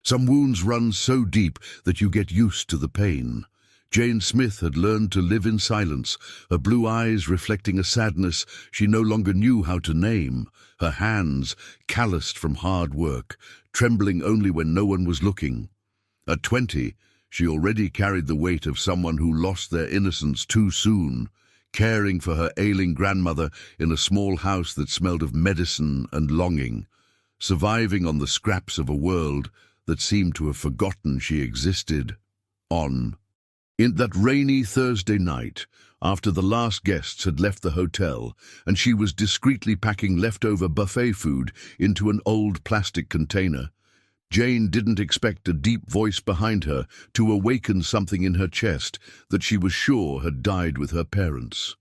Some wounds run so deep that you get used to the pain. Jane Smith had learned to live in silence, her blue eyes reflecting a sadness she no longer knew how to name, her hands, calloused from hard work, trembling only when no one was looking. At 20, she already carried the weight of someone who lost their innocence too soon, caring for her ailing grandmother in a small house that smelled of medicine and longing, surviving on the scraps of a world that seemed to have forgotten she existed. In that rainy Thursday night, after the last guests had left the hotel and she was discreetly packing leftover buffet food into an old plastic container, Jane didn't expect a deep voice behind her to awaken something in her chest that she was sure had died with her parents.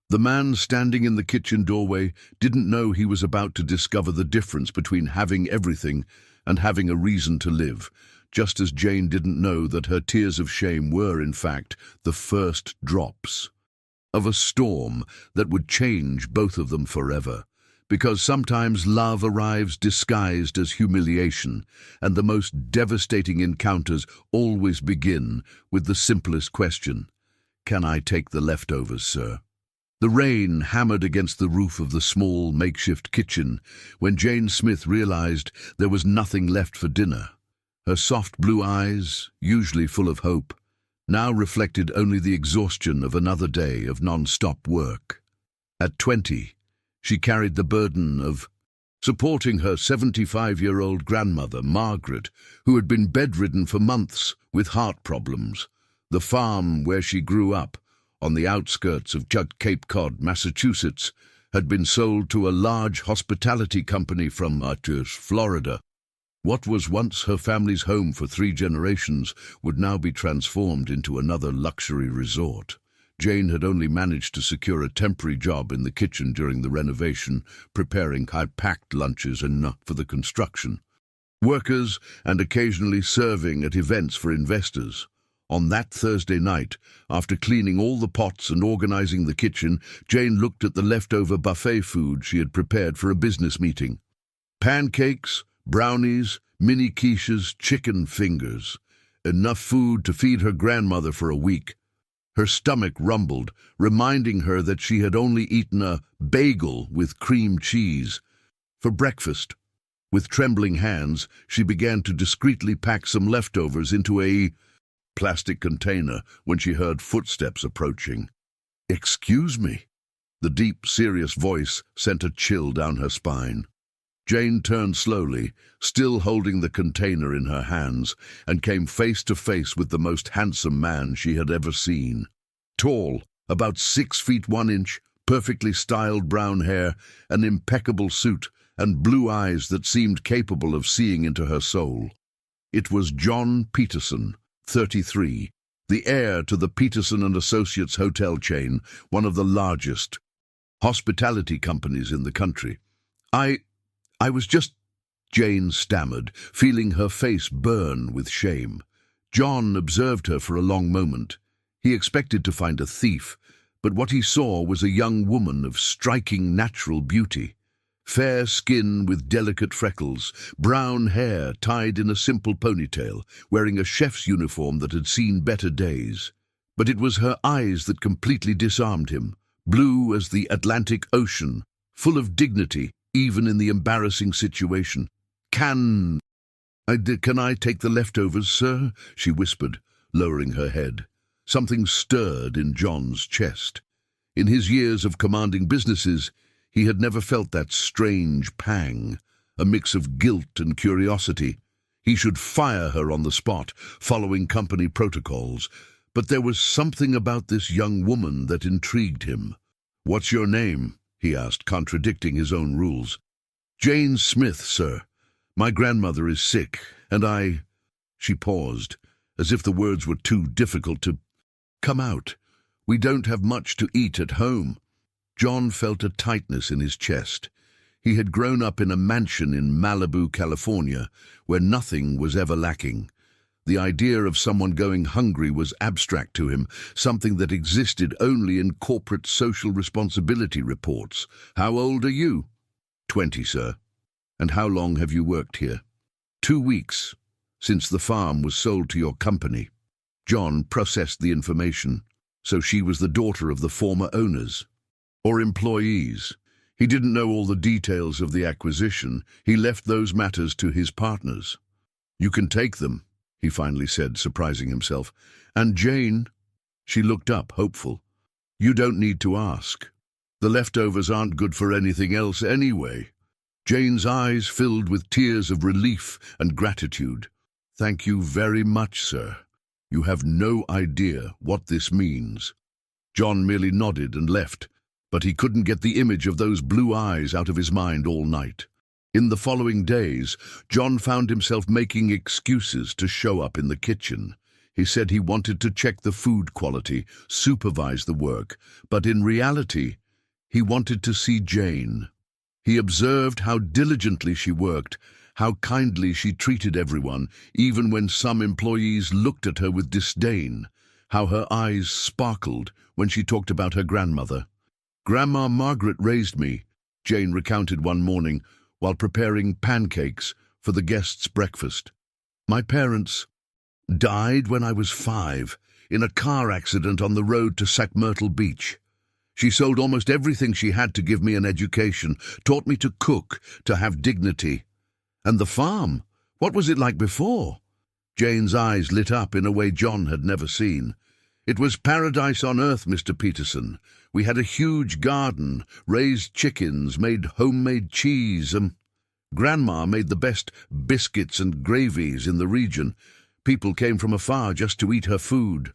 The man standing in the kitchen doorway didn't know he was about to discover the difference between having everything and having a reason to live, just as Jane didn't know that her tears of shame were, in fact, the first drops of a storm that would change both of them forever. Because sometimes love arrives disguised as humiliation, and the most devastating encounters always begin with the simplest question: "Can I take the leftovers, sir?" The rain hammered against the roof of the small makeshift kitchen when Jane Smith realized there was nothing left for dinner. Her soft blue eyes, usually full of hope, now reflected only the exhaustion of another day of non-stop work. At 20, she carried the burden of supporting her 75-year-old grandmother, Margaret, who had been bedridden for months with heart problems. The farm where she grew up, on the outskirts of Cape Cod, Massachusetts, had been sold to a large hospitality company from Florida. What was once her family's home for 3 generations would now be transformed into another luxury resort. Jane had only managed to secure a temporary job in the kitchen during the renovation, preparing high-packed lunches enough for the construction workers and occasionally serving at events for investors. On that Thursday night, after cleaning all the pots and organizing the kitchen, Jane looked at the leftover buffet food she had prepared for a business meeting. Pancakes, brownies, mini quiches, chicken fingers. Enough food to feed her grandmother for a week. Her stomach rumbled, reminding her that she had only eaten a bagel with cream cheese for breakfast. With trembling hands, she began to discreetly pack some leftovers into a plastic container when she heard footsteps approaching. "Excuse me." The deep, serious voice sent a chill down her spine. Jane turned slowly, still holding the container in her hands, and came face to face with the most handsome man she had ever seen. Tall, about 6 feet 1 inch, perfectly styled brown hair, an impeccable suit, and blue eyes that seemed capable of seeing into her soul. It was John Peterson, 33, the heir to the Peterson and Associates hotel chain, one of the largest hospitality companies in the country. I was just... Jane stammered, feeling her face burn with shame. John observed her for a long moment. He expected to find a thief, but what he saw was a young woman of striking natural beauty. Fair skin with delicate freckles, brown hair tied in a simple ponytail, wearing a chef's uniform that had seen better days. But it was her eyes that completely disarmed him, blue as the Atlantic Ocean, full of dignity, even in the embarrassing situation. Can I take the leftovers, sir?" she whispered, lowering her head. Something stirred in John's chest. In his years of commanding businesses, he had never felt that strange pang, a mix of guilt and curiosity. He should fire her on the spot, following company protocols. But there was something about this young woman that intrigued him. "What's your name?" he asked, contradicting his own rules. "Jane Smith, sir. My grandmother is sick, and I—" She paused, as if the words were too difficult to come out. "We don't have much to eat at home." John felt a tightness in his chest. He had grown up in a mansion in Malibu, California, where nothing was ever lacking. The idea of someone going hungry was abstract to him, something that existed only in corporate social responsibility reports. "How old are you?" 20, sir. "And how long have you worked here?" 2 weeks. since the farm was sold to your company. John processed the information. So she was the daughter of the former owners, or employees. He didn't know all the details of the acquisition. He left those matters to his partners. "You can take them," he finally said, surprising himself. "And Jane?" She looked up, hopeful. "You don't need to ask. The leftovers aren't good for anything else anyway." Jane's eyes filled with tears of relief and gratitude. "Thank you very much, sir. You have no idea what this means." John merely nodded and left, but he couldn't get the image of those blue eyes out of his mind all night. In the following days, John found himself making excuses to show up in the kitchen. He said he wanted to check the food quality, supervise the work, but in reality, he wanted to see Jane. He observed how diligently she worked, how kindly she treated everyone, even when some employees looked at her with disdain, how her eyes sparkled when she talked about her grandmother. "Grandma Margaret raised me," Jane recounted one morning while preparing pancakes for the guests' breakfast. "My parents died when I was 5 in a car accident on the road to Sackmyrtle Beach. She sold almost everything she had to give me an education, taught me to cook, to have dignity. And the farm, what was it like before?" Jane's eyes lit up in a way John had never seen. "It was paradise on earth, Mr. Peterson. We had a huge garden, raised chickens, made homemade cheese. Grandma made the best biscuits and gravies in the region. People came from afar just to eat her food."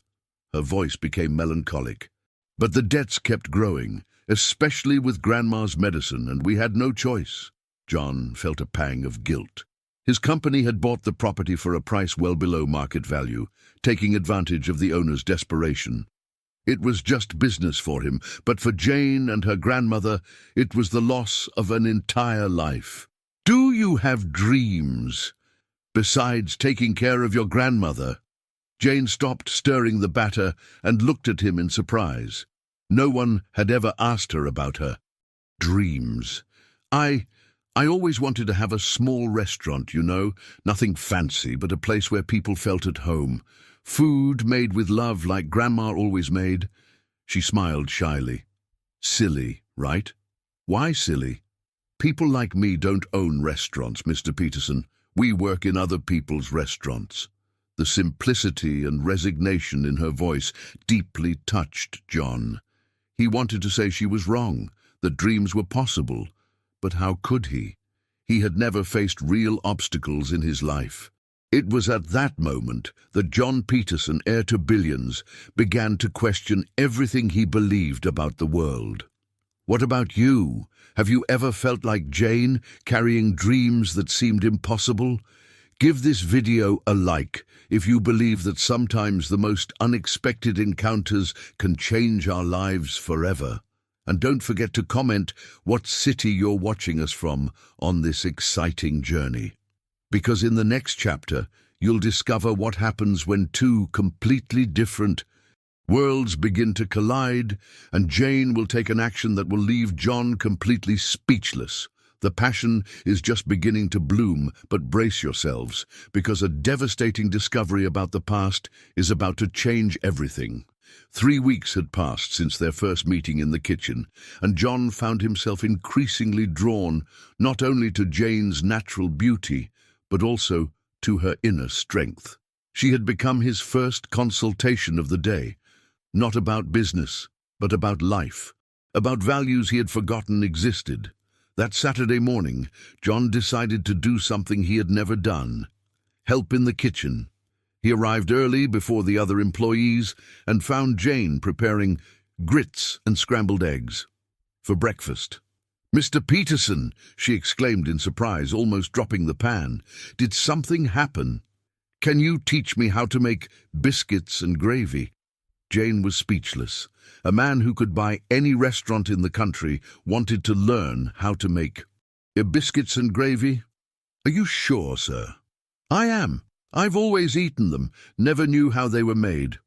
Her voice became melancholic. "But the debts kept growing, especially with Grandma's medicine, and we had no choice." John felt a pang of guilt. His company had bought the property for a price well below market value, taking advantage of the owner's desperation. It was just business for him, but for Jane and her grandmother, it was the loss of an entire life. "Do you have dreams besides taking care of your grandmother?" Jane stopped stirring the batter and looked at him in surprise. No one had ever asked her about her dreams. I always wanted to have a small restaurant, you know, nothing fancy, but a place where people felt at home. Food made with love like Grandma always made." She smiled shyly. "Silly, right? Why silly? People like me don't own restaurants, Mr. Peterson. We work in other people's restaurants." The simplicity and resignation in her voice deeply touched John. He wanted to say she was wrong, that dreams were possible. But how could he? He had never faced real obstacles in his life. It was at that moment that John Peterson, heir to billions, began to question everything he believed about the world. What about you? Have you ever felt like Jane, carrying dreams that seemed impossible? Give this video a like if you believe that sometimes the most unexpected encounters can change our lives forever. And don't forget to comment what city you're watching us from on this exciting journey. Because in the next chapter, you'll discover what happens when two completely different worlds begin to collide, and Jane will take an action that will leave John completely speechless. The passion is just beginning to bloom, but brace yourselves, because a devastating discovery about the past is about to change everything. 3 weeks had passed since their first meeting in the kitchen, and John found himself increasingly drawn not only to Jane's natural beauty, but also to her inner strength. She had become his first consultation of the day, not about business, but about life, about values he had forgotten existed. That Saturday morning, John decided to do something he had never done: help in the kitchen. He arrived early before the other employees and found Jane preparing grits and scrambled eggs for breakfast. "Mr. Peterson," she exclaimed in surprise, almost dropping the pan. "Did something happen? Can you teach me how to make biscuits and gravy?" Jane was speechless. A man who could buy any restaurant in the country wanted to learn how to make biscuits and gravy? "Are you sure, sir?" "I am. I've always eaten them, never knew how they were made."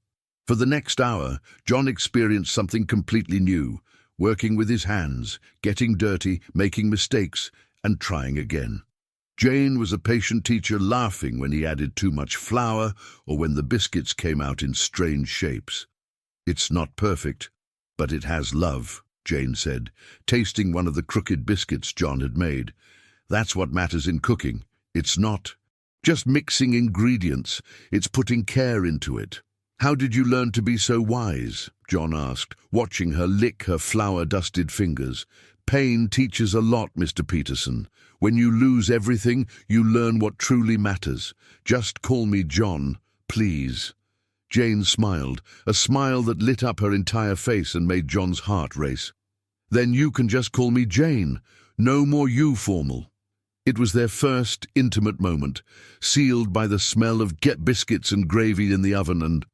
For the next hour, John experienced something completely new, working with his hands, getting dirty, making mistakes, and trying again. Jane was a patient teacher, laughing when he added too much flour or when the biscuits came out in strange shapes. "It's not perfect, but it has love," Jane said, tasting one of the crooked biscuits John had made. "That's what matters in cooking. It's not just mixing ingredients, it's putting care into it." "How did you learn to be so wise?" John asked, watching her lick her flour-dusted fingers. "Pain teaches a lot, Mr. Peterson. When you lose everything, you learn what truly matters. Just call me John, please." Jane smiled, a smile that lit up her entire face and made John's heart race. "Then you can just call me Jane. No more you formal." It was their first intimate moment, sealed by the smell of biscuits and gravy in the oven and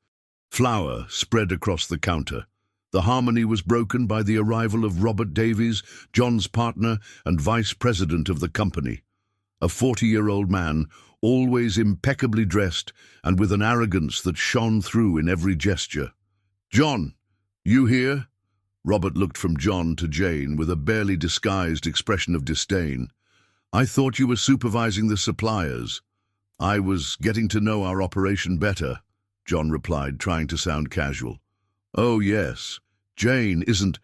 flour spread across the counter. The harmony was broken by the arrival of Robert Davies, John's partner and vice president of the company. A 40-year-old man, always impeccably dressed and with an arrogance that shone through in every gesture. "John, you here?" Robert looked from John to Jane with a barely disguised expression of disdain. "I thought you were supervising the suppliers." "I was getting to know our operation better," John replied, trying to sound casual. "Oh, yes. Jane isn't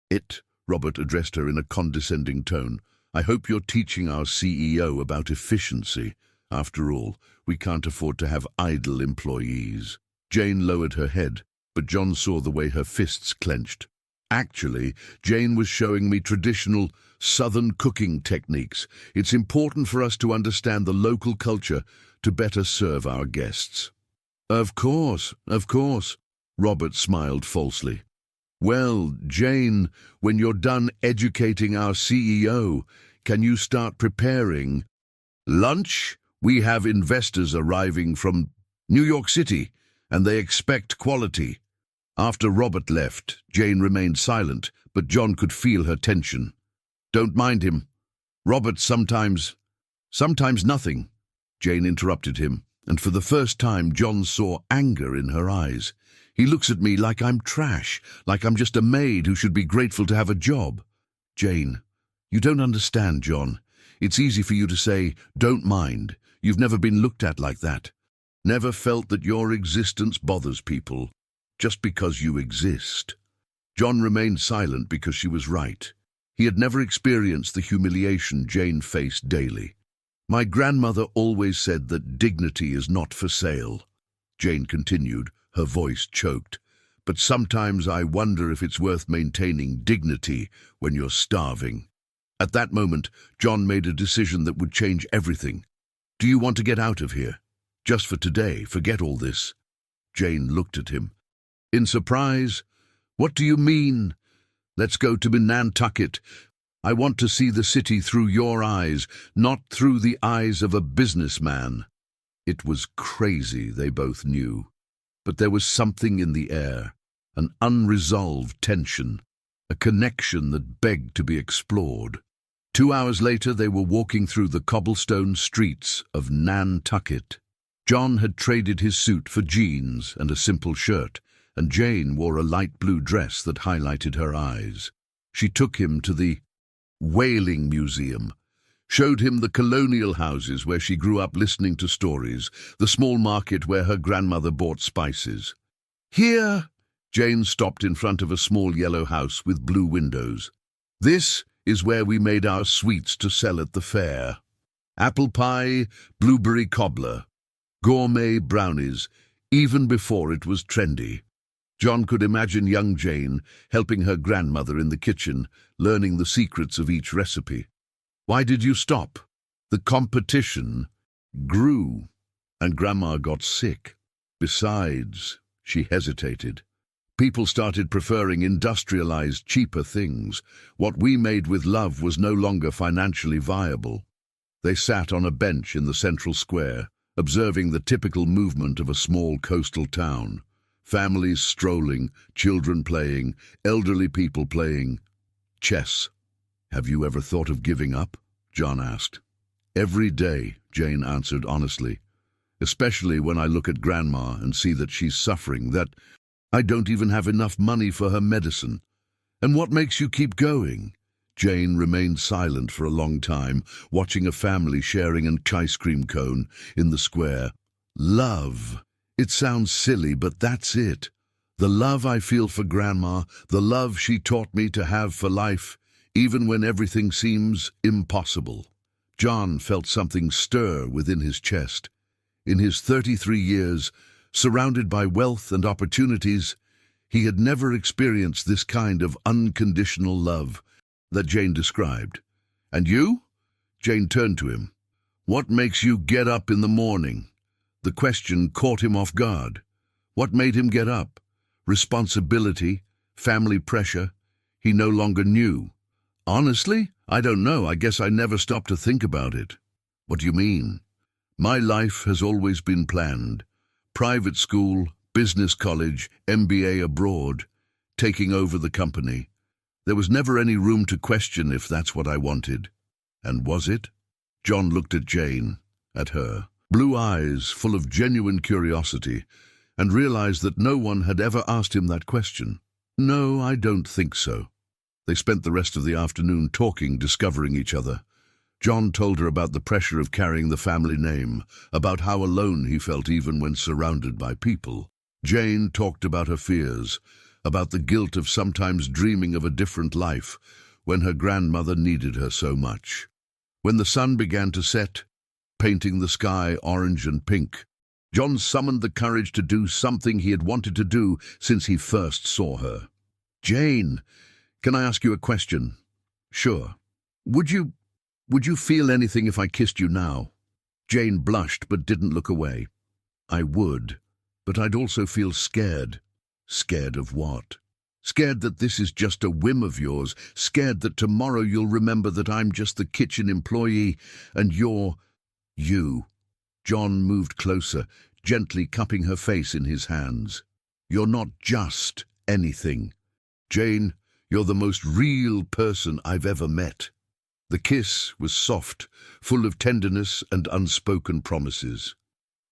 it," Robert addressed her in a condescending tone. "I hope you're teaching our CEO about efficiency. After all, we can't afford to have idle employees." Jane lowered her head, but John saw the way her fists clenched. "Actually, Jane was showing me traditional Southern cooking techniques. It's important for us to understand the local culture to better serve our guests." Of course," Robert smiled falsely. "Well, Jane, when you're done educating our CEO, can you start preparing lunch? We have investors arriving from New York City, and they expect quality." After Robert left, Jane remained silent, but John could feel her tension. "Don't mind him. Robert sometimes nothing," Jane interrupted him, and for the first time John saw anger in her eyes. "He looks at me like I'm trash, like I'm just a maid who should be grateful to have a job." "Jane, you don't understand, John. It's easy for you to say, 'Don't mind.' You've never been looked at like that. Never felt that your existence bothers people, just because you exist." John remained silent because she was right. He had never experienced the humiliation Jane faced daily. "My grandmother always said that dignity is not for sale," Jane continued, her voice choked. "But sometimes I wonder if it's worth maintaining dignity when you're starving." At that moment, John made a decision that would change everything. "Do you want to get out of here? Just for today, forget all this." Jane looked at him in surprise. "What do you mean?" "Let's go to Nantucket. I want to see the city through your eyes, not through the eyes of a businessman." It was crazy, they both knew. But there was something in the air, an unresolved tension, a connection that begged to be explored. 2 hours later, they were walking through the cobblestone streets of Nantucket. John had traded his suit for jeans and a simple shirt, and Jane wore a light blue dress that highlighted her eyes. She took him to the Whaling Museum, showed him the colonial houses where she grew up listening to stories, the small market where her grandmother bought spices. "Here," Jane stopped in front of a small yellow house with blue windows. "This is where we made our sweets to sell at the fair. Apple pie, blueberry cobbler, gourmet brownies, even before it was trendy." John could imagine young Jane helping her grandmother in the kitchen, learning the secrets of each recipe. "Why did you stop?" "The competition grew, and Grandma got sick. Besides," she hesitated, "people started preferring industrialized, cheaper things. What we made with love was no longer financially viable." They sat on a bench in the central square, observing the typical movement of a small coastal town. Families strolling, children playing, elderly people playing chess. "Have you ever thought of giving up?" John asked. "Every day," Jane answered honestly. "Especially when I look at Grandma and see that she's suffering, that I don't even have enough money for her medicine." "And what makes you keep going?" Jane remained silent for a long time, watching a family sharing an ice cream cone in the square. Love. It sounds silly, but that's it. The love I feel for Grandma, the love she taught me to have for life, even when everything seems impossible. John felt something stir within his chest. In his 33 years, surrounded by wealth and opportunities, he had never experienced this kind of unconditional love that Jane described. "And you?" Jane turned to him. "What makes you get up in the morning?" The question caught him off guard. What made him get up? Responsibility? Family pressure? He no longer knew. "Honestly, I don't know. I guess I never stopped to think about it." "What do you mean?" "My life has always been planned. Private school, business college, MBA abroad, taking over the company. There was never any room to question if that's what I wanted." "And was it?" John looked at Jane, at her, blue eyes full of genuine curiosity, and realized that no one had ever asked him that question. "No, I don't think so." They spent the rest of the afternoon talking, discovering each other. John told her about the pressure of carrying the family name, about how alone he felt even when surrounded by people. Jane talked about her fears, about the guilt of sometimes dreaming of a different life when her grandmother needed her so much. When the sun began to set, painting the sky orange and pink, John summoned the courage to do something he had wanted to do since he first saw her. "Jane, can I ask you a question?" "Sure." Would you feel anything if I kissed you now?" Jane blushed but didn't look away. "I would, but I'd also feel scared." "Scared of what?" "Scared that this is just a whim of yours, scared that tomorrow you'll remember that I'm just the kitchen employee and you're you." John moved closer, gently cupping her face in his hands. "You're not just anything. Jane, you're the most real person I've ever met." The kiss was soft, full of tenderness and unspoken promises.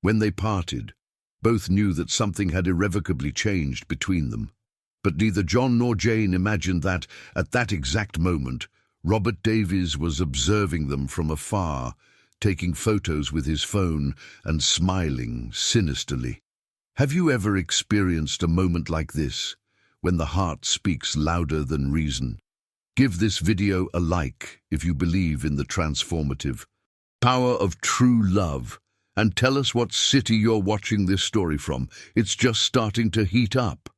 When they parted, both knew that something had irrevocably changed between them. But neither John nor Jane imagined that, at that exact moment, Robert Davies was observing them from afar, taking photos with his phone and smiling sinisterly. Have you ever experienced a moment like this, when the heart speaks louder than reason? Give this video a like if you believe in the transformative power of true love, and tell us what city you're watching this story from. It's just starting to heat up.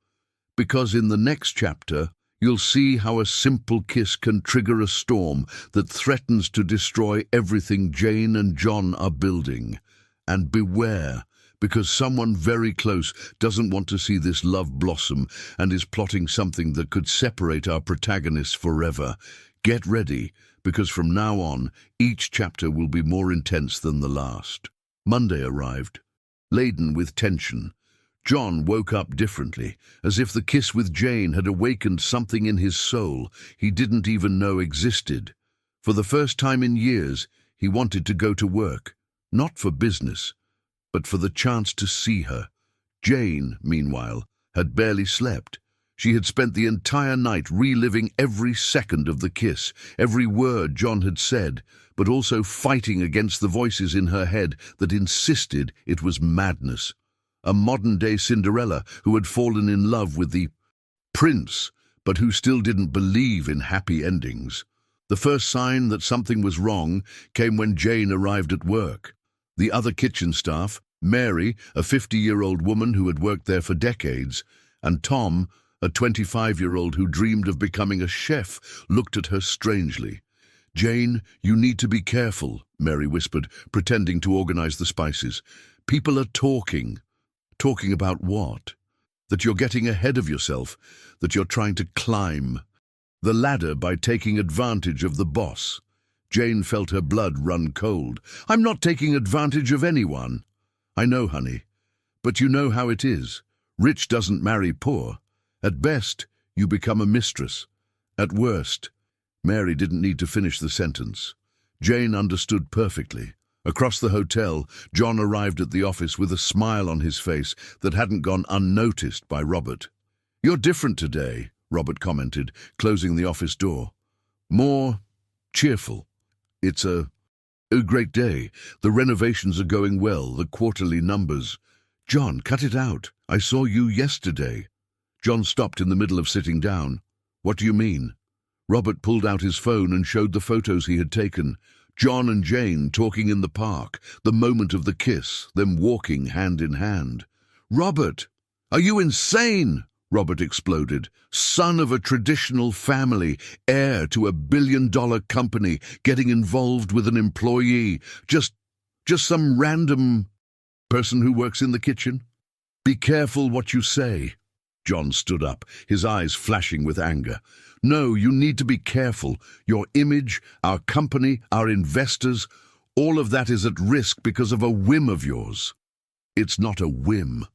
Because in the next chapter, you'll see how a simple kiss can trigger a storm that threatens to destroy everything Jane and John are building. And beware, because someone very close doesn't want to see this love blossom and is plotting something that could separate our protagonists forever. Get ready, because from now on, each chapter will be more intense than the last. Monday arrived, laden with tension. John woke up differently, as if the kiss with Jane had awakened something in his soul he didn't even know existed. For the first time in years, he wanted to go to work, not for business, but for the chance to see her. Jane, meanwhile, had barely slept. She had spent the entire night reliving every second of the kiss, every word John had said, but also fighting against the voices in her head that insisted it was madness. A modern-day Cinderella who had fallen in love with the prince, but who still didn't believe in happy endings. The first sign that something was wrong came when Jane arrived at work. The other kitchen staff, Mary, a 50-year-old woman who had worked there for decades, and Tom, a 25-year-old who dreamed of becoming a chef, looked at her strangely. "Jane, you need to be careful," Mary whispered, pretending to organize the spices. "People are talking." "Talking about what?" "That you're getting ahead of yourself, that you're trying to climb the ladder by taking advantage of the boss." Jane felt her blood run cold. "I'm not taking advantage of anyone." "I know, honey. But you know how it is. Rich doesn't marry poor. At best, you become a mistress. At worst—" Mary didn't need to finish the sentence. Jane understood perfectly. Across the hotel, John arrived at the office with a smile on his face that hadn't gone unnoticed by Robert. "You're different today," Robert commented, closing the office door. More cheerful. It's a great day. The renovations are going well, the quarterly numbers. John, cut it out. I saw you yesterday. John stopped in the middle of sitting down. What do you mean? Robert pulled out his phone and showed the photos he had taken. John and Jane talking in the park, the moment of the kiss, them walking hand in hand. Robert, are you insane? Robert exploded. Son of a traditional family, heir to a billion-dollar company, getting involved with an employee, just some random person who works in the kitchen? Be careful what you say. John stood up, his eyes flashing with anger. No, you need to be careful. Your image, our company, our investors, all of that is at risk because of a whim of yours. It's not a whim.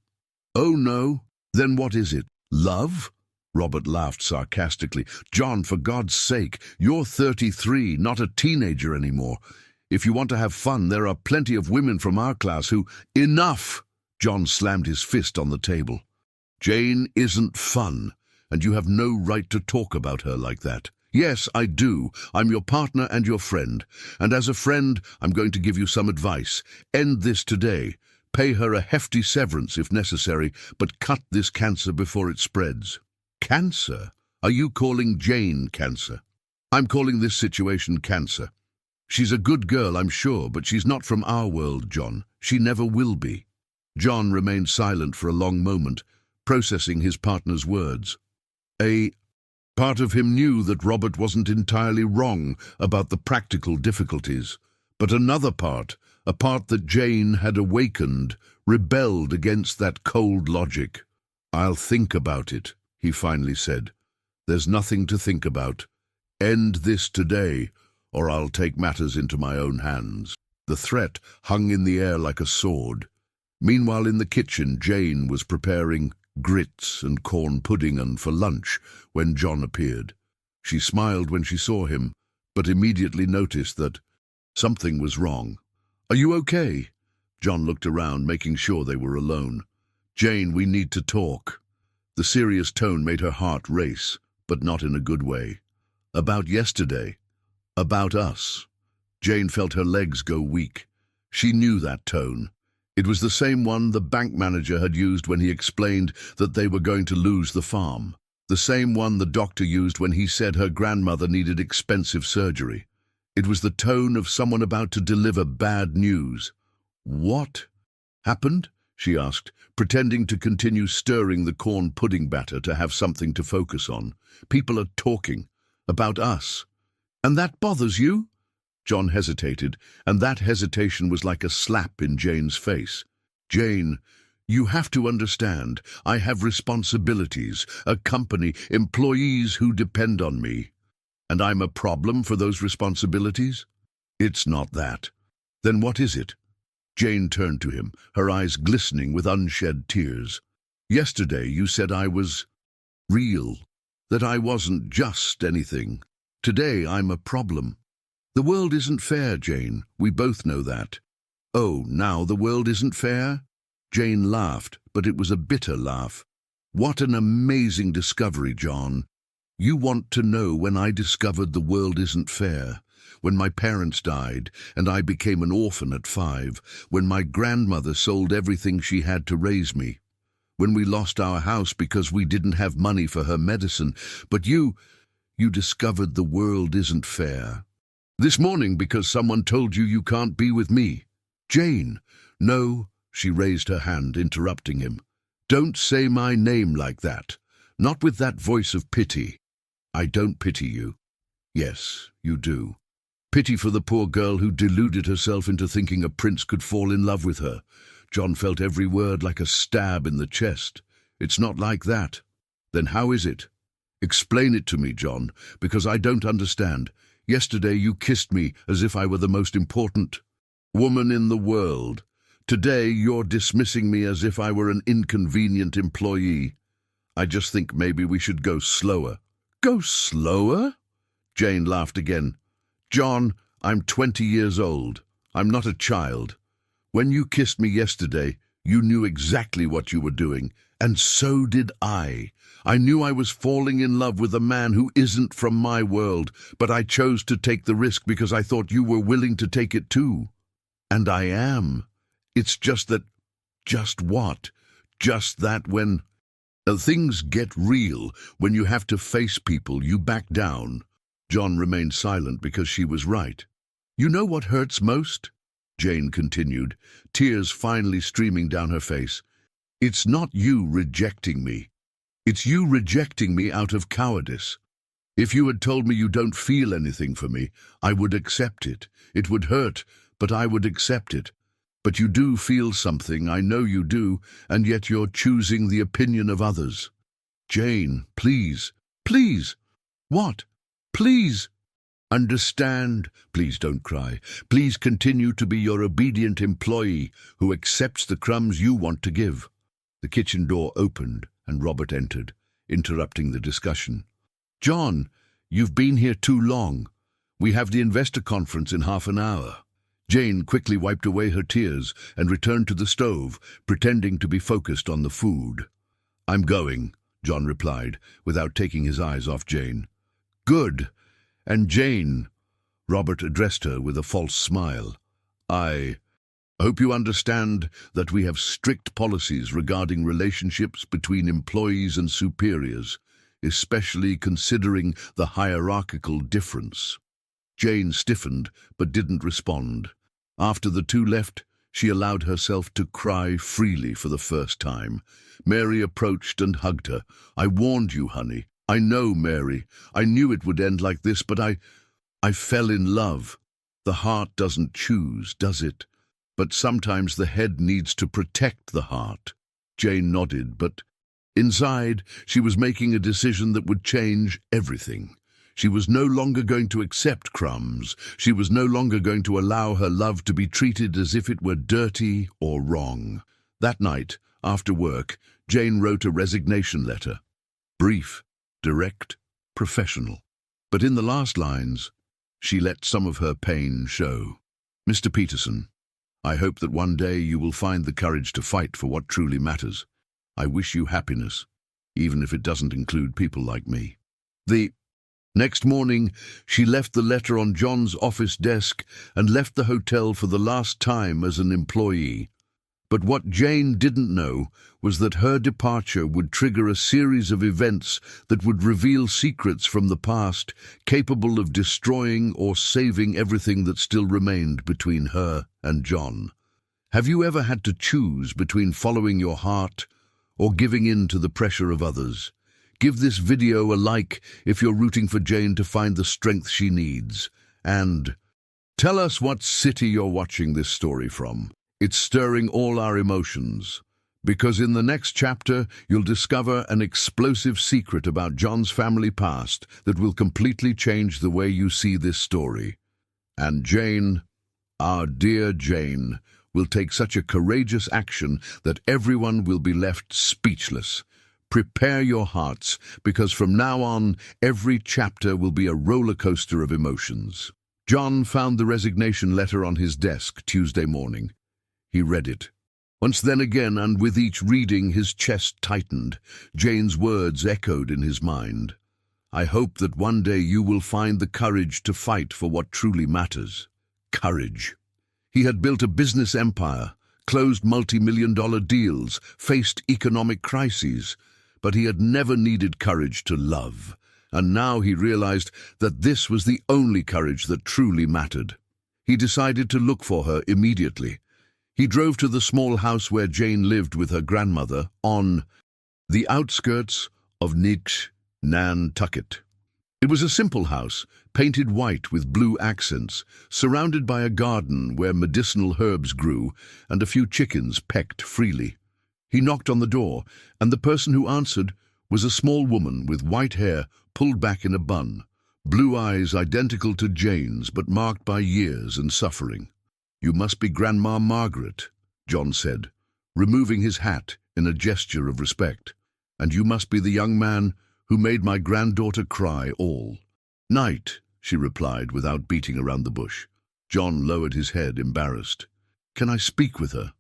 Oh no? Then what is it? Love? Robert laughed sarcastically. John, for God's sake, you're 33, not a teenager anymore. If you want to have fun, there are plenty of women from our class who— Enough! John slammed his fist on the table. Jane isn't fun, and you have no right to talk about her like that. Yes, I do. I'm your partner and your friend. And as a friend, I'm going to give you some advice. End this today. Pay her a hefty severance if necessary, but cut this cancer before it spreads. Cancer? Are you calling Jane cancer? I'm calling this situation cancer. She's a good girl, I'm sure, but she's not from our world, John. She never will be. John remained silent for a long moment, processing his partner's words. A part of him knew that Robert wasn't entirely wrong about the practical difficulties, but another part, a part that Jane had awakened, rebelled against that cold logic. I'll think about it, he finally said. There's nothing to think about. End this today, or I'll take matters into my own hands. The threat hung in the air like a sword. Meanwhile, in the kitchen, Jane was preparing grits and corn pudding and for lunch when John appeared. She smiled when she saw him, but immediately noticed that something was wrong. Are you okay? John looked around, making sure they were alone. Jane, we need to talk. The serious tone made her heart race, but not in a good way. About yesterday. About us. Jane felt her legs go weak. She knew that tone. It was the same one the bank manager had used when he explained that they were going to lose the farm. The same one the doctor used when he said her grandmother needed expensive surgery. It was the tone of someone about to deliver bad news. What happened? She asked, pretending to continue stirring the corn pudding batter to have something to focus on. People are talking about us. And that bothers you? John hesitated, and that hesitation was like a slap in Jane's face. Jane, you have to understand, I have responsibilities, a company, employees who depend on me. And I'm a problem for those responsibilities? It's not that. Then what is it? Jane turned to him, her eyes glistening with unshed tears. Yesterday you said I was real, that I wasn't just anything. Today I'm a problem. The world isn't fair, Jane. We both know that. Oh, now the world isn't fair? Jane laughed, but it was a bitter laugh. What an amazing discovery, John. You want to know when I discovered the world isn't fair? When my parents died, and I became an orphan at 5. When my grandmother sold everything she had to raise me. When we lost our house because we didn't have money for her medicine. But you discovered the world isn't fair. This morning because someone told you you can't be with me. Jane, no, she raised her hand, interrupting him. Don't say my name like that. Not with that voice of pity. I don't pity you. Yes, you do. Pity for the poor girl who deluded herself into thinking a prince could fall in love with her. John felt every word like a stab in the chest. It's not like that. Then how is it? Explain it to me, John, because I don't understand. Yesterday you kissed me as if I were the most important woman in the world. Today you're dismissing me as if I were an inconvenient employee. I just think maybe we should go slower. Go slower? Jane laughed again. John, I'm 20 years old. I'm not a child. When you kissed me yesterday, You knew exactly what you were doing, and so did I. I knew I was falling in love with a man who isn't from my world, but I chose to take the risk because I thought you were willing to take it too. And I am. It's just that... Just what? Just that when... things get real, when you have to face people, you back down. John remained silent because she was right. You know what hurts most? Jane continued, tears finally streaming down her face. It's not you rejecting me. It's you rejecting me out of cowardice. If you had told me you don't feel anything for me, I would accept it. It would hurt, but I would accept it. But you do feel something, I know you do, and yet you're choosing the opinion of others. Jane, please, please. What? Please. Understand. Please don't cry. Please continue to be your obedient employee who accepts the crumbs you want to give. The kitchen door opened and Robert entered, interrupting the discussion. John, you've been here too long. We have the investor conference in half an hour. Jane quickly wiped away her tears and returned to the stove, pretending to be focused on the food. I'm going, John replied, without taking his eyes off Jane. Good. And Jane, Robert addressed her with a false smile. I hope you understand that we have strict policies regarding relationships between employees and superiors, especially considering the hierarchical difference. Jane stiffened but didn't respond. After the two left, she allowed herself to cry freely for the first time. Mary approached and hugged her. I warned you, honey. I know, Mary. I knew it would end like this, but I fell in love. The heart doesn't choose, does it? But sometimes the head needs to protect the heart. Jane nodded, but inside she was making a decision that would change everything. She was no longer going to accept crumbs. She was no longer going to allow her love to be treated as if it were dirty or wrong. That night, after work, Jane wrote a resignation letter. Brief, direct, professional. But in the last lines, she let some of her pain show. Mr. Peterson, I hope that one day you will find the courage to fight for what truly matters. I wish you happiness, even if it doesn't include people like me. The next morning, she left the letter on John's office desk and left the hotel for the last time as an employee. But what Jane didn't know was that her departure would trigger a series of events that would reveal secrets from the past, capable of destroying or saving everything that still remained between her and John. Have you ever had to choose between following your heart or giving in to the pressure of others? Give this video a like if you're rooting for Jane to find the strength she needs. And tell us what city you're watching this story from. It's stirring all our emotions. Because in the next chapter, you'll discover an explosive secret about John's family past that will completely change the way you see this story. And Jane, our dear Jane, will take such a courageous action that everyone will be left speechless. Prepare your hearts, because from now on, every chapter will be a roller coaster of emotions. John found the resignation letter on his desk Tuesday morning. He read it. Once then again, and with each reading his chest tightened. Jane's words echoed in his mind. I hope that one day you will find the courage to fight for what truly matters. Courage. He had built a business empire, closed multi-million-dollar deals, faced economic crises, but he had never needed courage to love. And now he realized that this was the only courage that truly mattered. He decided to look for her immediately. He drove to the small house where Jane lived with her grandmother on the outskirts of Nantucket. It was a simple house, painted white with blue accents, surrounded by a garden where medicinal herbs grew and a few chickens pecked freely. He knocked on the door, and the person who answered was a small woman with white hair pulled back in a bun, blue eyes identical to Jane's but marked by years and suffering. You must be Grandma Margaret, John said, removing his hat in a gesture of respect. And you must be the young man who made my granddaughter cry all night, she replied without beating around the bush. John lowered his head, embarrassed. Can I speak with her?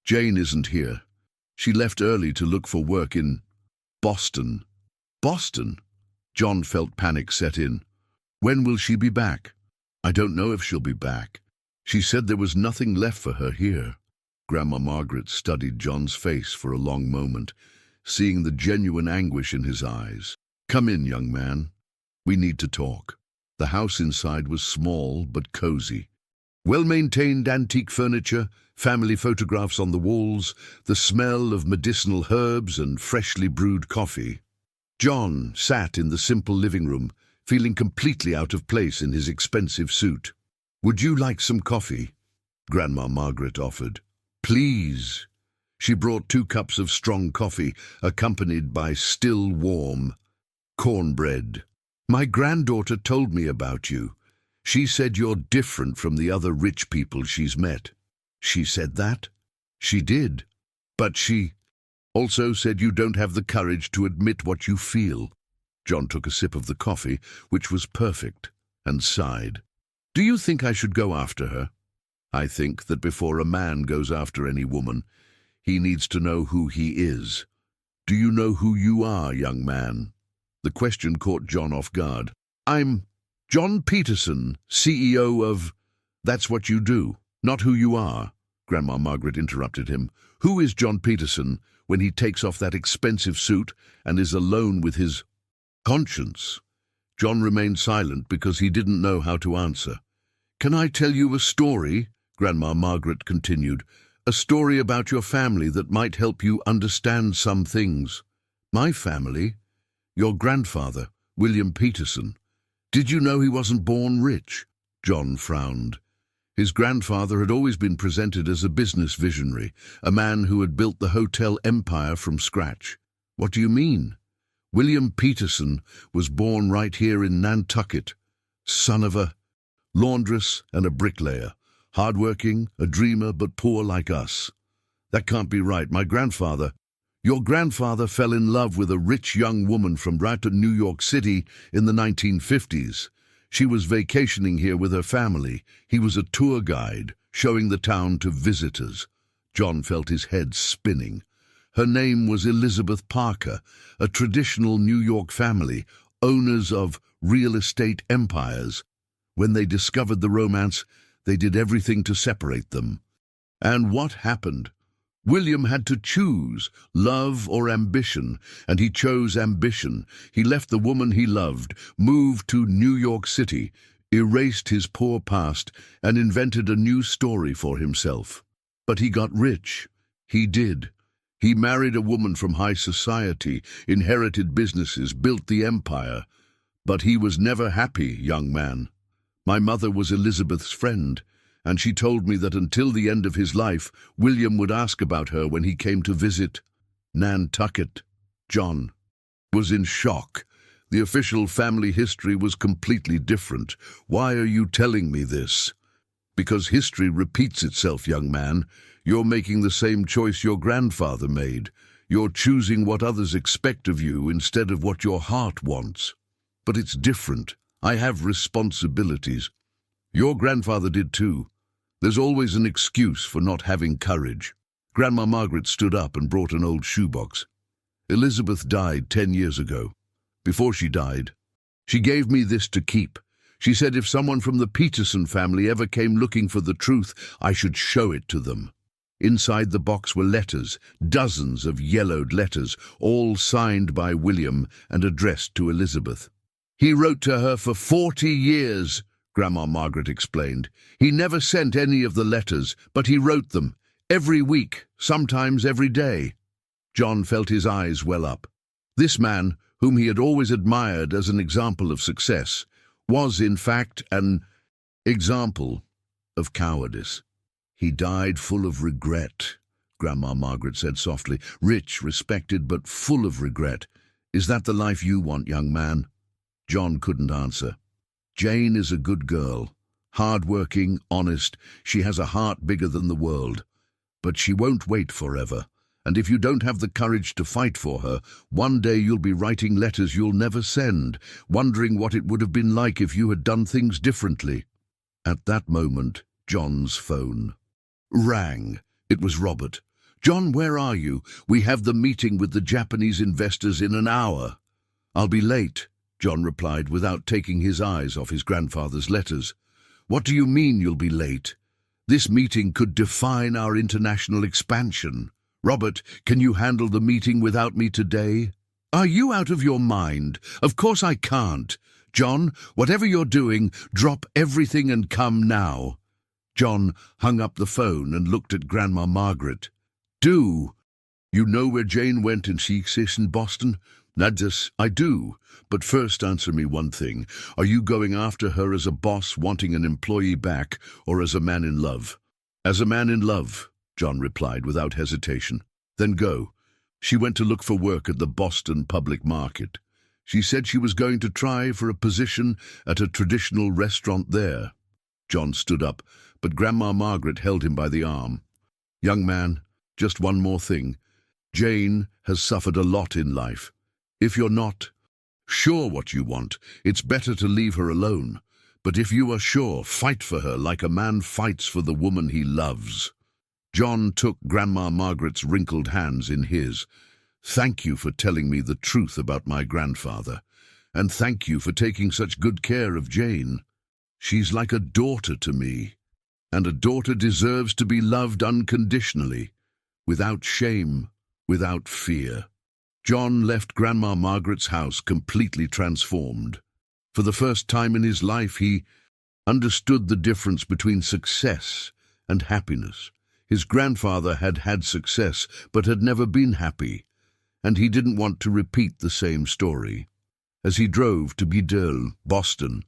Jane isn't here. She left early to look for work in Boston. Boston? John felt panic set in. When will she be back? I don't know if she'll be back. She said there was nothing left for her here. Grandma Margaret studied John's face for a long moment, seeing the genuine anguish in his eyes. Come in, young man. We need to talk. The house inside was small but cozy. Well-maintained antique furniture, family photographs on the walls, the smell of medicinal herbs and freshly brewed coffee. John sat in the simple living room, feeling completely out of place in his expensive suit. Would you like some coffee? Grandma Margaret offered. Please. She brought 2 cups of strong coffee, accompanied by still warm cornbread. My granddaughter told me about you. She said you're different from the other rich people she's met. She said that? She did. But she also said you don't have the courage to admit what you feel. John took a sip of the coffee, which was perfect, and sighed. Do you think I should go after her? I think that before a man goes after any woman, he needs to know who he is. Do you know who you are, young man? The question caught John off guard. I'm John Peterson, CEO of... That's what you do, not who you are. Grandma Margaret interrupted him. Who is John Peterson when he takes off that expensive suit and is alone with his conscience? John remained silent because he didn't know how to answer. Can I tell you a story? Grandma Margaret continued. A story about your family that might help you understand some things. My family? Your grandfather, William Peterson. Did you know he wasn't born rich? John frowned. His grandfather had always been presented as a business visionary, a man who had built the hotel empire from scratch. What do you mean? William Peterson was born right here in Nantucket, son of a laundress and a bricklayer, hard-working, a dreamer, but poor like us. That can't be right. Your grandfather fell in love with a rich young woman from New York City in the 1950s. She was vacationing here with her family. He was a tour guide, showing the town to visitors. John felt his head spinning. Her name was Elizabeth Parker, a traditional New York family, owners of real estate empires. When they discovered the romance, they did everything to separate them. And what happened? William had to choose love or ambition, and he chose ambition. He left the woman he loved, moved to New York City, erased his poor past, and invented a new story for himself. But he got rich. He did. He married a woman from high society, inherited businesses, built the empire. But he was never happy, young man. My mother was Elizabeth's friend, and she told me that until the end of his life, William would ask about her when he came to visit Nantucket. John was in shock. The official family history was completely different. Why are you telling me this? Because history repeats itself, young man. You're making the same choice your grandfather made. You're choosing what others expect of you instead of what your heart wants. But it's different. I have responsibilities. Your grandfather did too. There's always an excuse for not having courage. Grandma Margaret stood up and brought an old shoebox. Elizabeth died 10 years ago. Before she died, she gave me this to keep. She said if someone from the Peterson family ever came looking for the truth, I should show it to them. Inside the box were letters, dozens of yellowed letters, all signed by William and addressed to Elizabeth. He wrote to her for 40 years, Grandma Margaret explained. He never sent any of the letters, but he wrote them, every week, sometimes every day. John felt his eyes well up. This man, whom he had always admired as an example of success, was in fact an example of cowardice. He died full of regret, Grandma Margaret said softly. Rich, respected, but full of regret. Is that the life you want, young man? John couldn't answer. Jane is a good girl, hard-working, honest. She has a heart bigger than the world. But she won't wait forever. And if you don't have the courage to fight for her, one day you'll be writing letters you'll never send, wondering what it would have been like if you had done things differently. At that moment, John's phone rang. It was Robert. "John, where are you? We have the meeting with the Japanese investors in an hour." "I'll be late," John replied without taking his eyes off his grandfather's letters. "What do you mean you'll be late? This meeting could define our international expansion. Robert, can you handle the meeting without me today?" "Are you out of your mind? Of course I can't. John, whatever you're doing, drop everything and come now." John hung up the phone and looked at Grandma Margaret. "Do you know where Jane went and she exists in Boston?" "Nadjas, I do. But first answer me one thing. Are you going after her as a boss wanting an employee back, or as a man in love?" "As a man in love," John replied without hesitation. "Then go." She went to look for work at the Boston public market. She said she was going to try for a position at a traditional restaurant there. John stood up, but Grandma Margaret held him by the arm. "Young man, just one more thing. Jane has suffered a lot in life. If you're not sure what you want, it's better to leave her alone. But if you are sure, fight for her like a man fights for the woman he loves." John took Grandma Margaret's wrinkled hands in his. "Thank you for telling me the truth about my grandfather. And thank you for taking such good care of Jane. She's like a daughter to me. And a daughter deserves to be loved unconditionally, without shame, without fear." John left Grandma Margaret's house completely transformed. For the first time in his life, he understood the difference between success and happiness. His grandfather had had success, but had never been happy, and he didn't want to repeat the same story. As he drove to Bedell, Boston,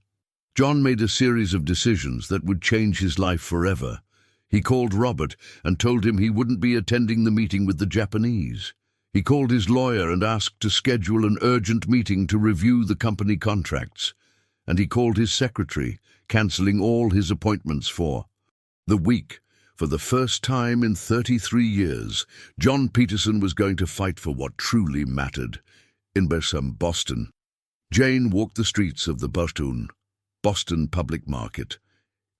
John made a series of decisions that would change his life forever. He called Robert and told him he wouldn't be attending the meeting with the Japanese. He called his lawyer and asked to schedule an urgent meeting to review the company contracts. And he called his secretary, cancelling all his appointments for the week. For the first time in 33 years, John Peterson was going to fight for what truly mattered. In Boston, Jane walked the streets of the Boston public market,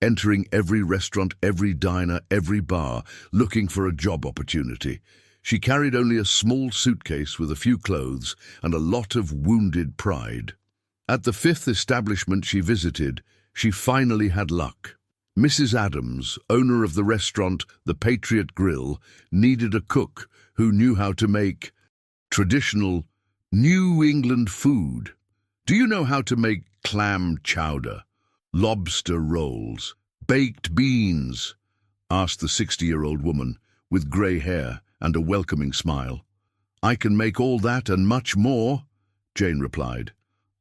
entering every restaurant, every diner, every bar, looking for a job opportunity. She carried only a small suitcase with a few clothes and a lot of wounded pride. At the fifth establishment she visited, she finally had luck. Mrs. Adams, owner of the restaurant The Patriot Grill, needed a cook who knew how to make traditional New England food. "Do you know how to make clam chowder, lobster rolls, baked beans?" asked the 60-year-old woman with grey hair and a welcoming smile. "I can make all that and much more," Jane replied.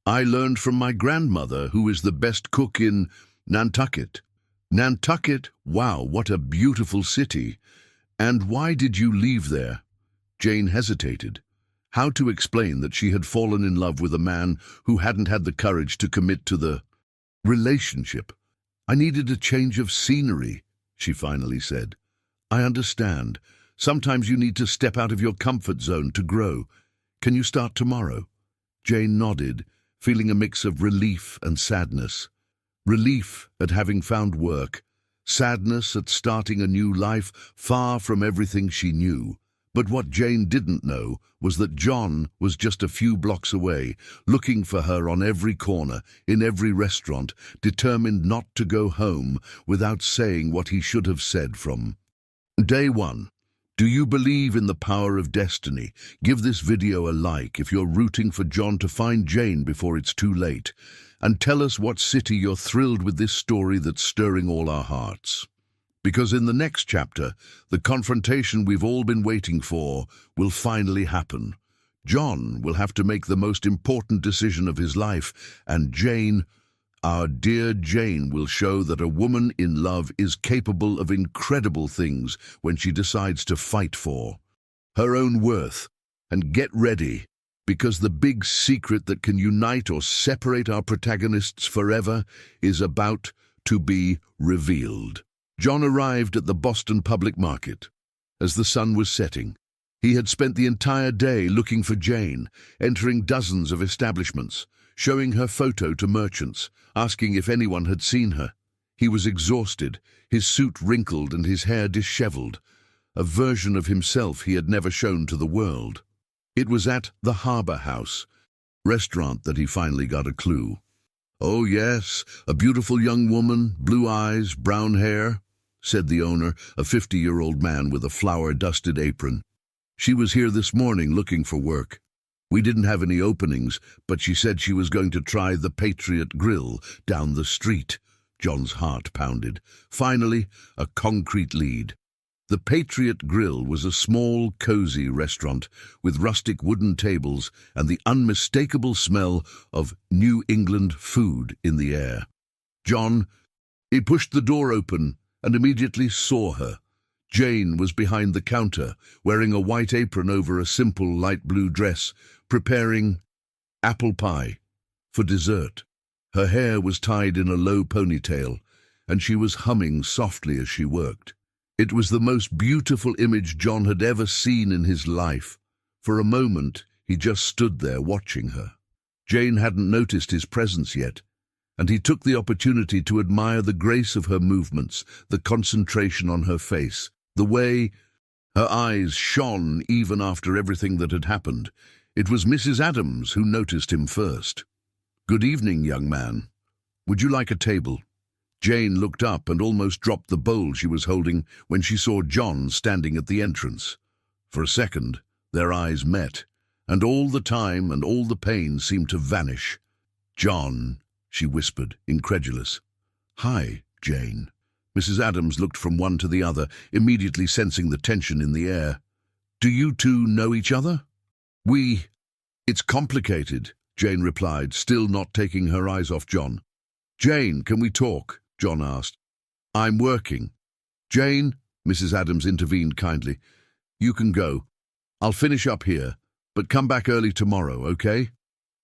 "I learned from my grandmother, who is the best cook in Nantucket." "Nantucket? Wow, what a beautiful city. And why did you leave there?" Jane hesitated. How to explain that she had fallen in love with a man who hadn't had the courage to commit to the relationship? "I needed a change of scenery," she finally said. "I understand. Sometimes you need to step out of your comfort zone to grow. Can you start tomorrow?" Jane nodded, feeling a mix of relief and sadness. Relief at having found work, sadness at starting a new life far from everything she knew. But what Jane didn't know was that John was just a few blocks away, looking for her on every corner, in every restaurant, determined not to go home without saying what he should have said from day one. Do you believe in the power of destiny? Give this video a like if you're rooting for John to find Jane before it's too late. And tell us what city you're thrilled with this story that's stirring all our hearts. Because in the next chapter, the confrontation we've all been waiting for will finally happen. John will have to make the most important decision of his life, and Jane, our dear Jane, will show that a woman in love is capable of incredible things when she decides to fight for her own worth. And get ready, because the big secret that can unite or separate our protagonists forever is about to be revealed. John arrived at the Boston public market as the sun was setting. He had spent the entire day looking for Jane, entering dozens of establishments, showing her photo to merchants, asking if anyone had seen her. He was exhausted, his suit wrinkled and his hair disheveled. a version of himself he had never shown to the world. It was at the Harbour House restaurant that he finally got a clue. "Oh yes, a beautiful young woman, blue eyes, brown hair," said the owner, a 50-year-old man with a flour-dusted apron. "She was here this morning looking for work. We didn't have any openings, but she said she was going to try the Patriot Grill down the street." John's heart pounded. Finally, a concrete lead. The Patriot Grill was a small, cozy restaurant with rustic wooden tables and the unmistakable smell of New England food in the air. He pushed the door open and immediately saw her. Jane was behind the counter, wearing a white apron over a simple light blue dress, preparing apple pie for dessert. Her hair was tied in a low ponytail, and she was humming softly as she worked. It was the most beautiful image John had ever seen in his life. For a moment, he just stood there watching her. Jane hadn't noticed his presence yet, and he took the opportunity to admire the grace of her movements, the concentration on her face, the way her eyes shone even after everything that had happened. It was Mrs. Adams who noticed him first. "Good evening, young man. Would you like a table?" Jane looked up and almost dropped the bowl she was holding when she saw John standing at the entrance. For a second, their eyes met, and all the time and all the pain seemed to vanish. "John," she whispered, incredulous. "Hi, Jane." Mrs. Adams looked from one to the other, immediately sensing the tension in the air. "Do you two know each other?" It's complicated," Jane replied, still not taking her eyes off John. "Jane, can we talk?" John asked. "I'm working." "Jane," Mrs. Adams intervened kindly, "you can go. I'll finish up here, but come back early tomorrow, okay?"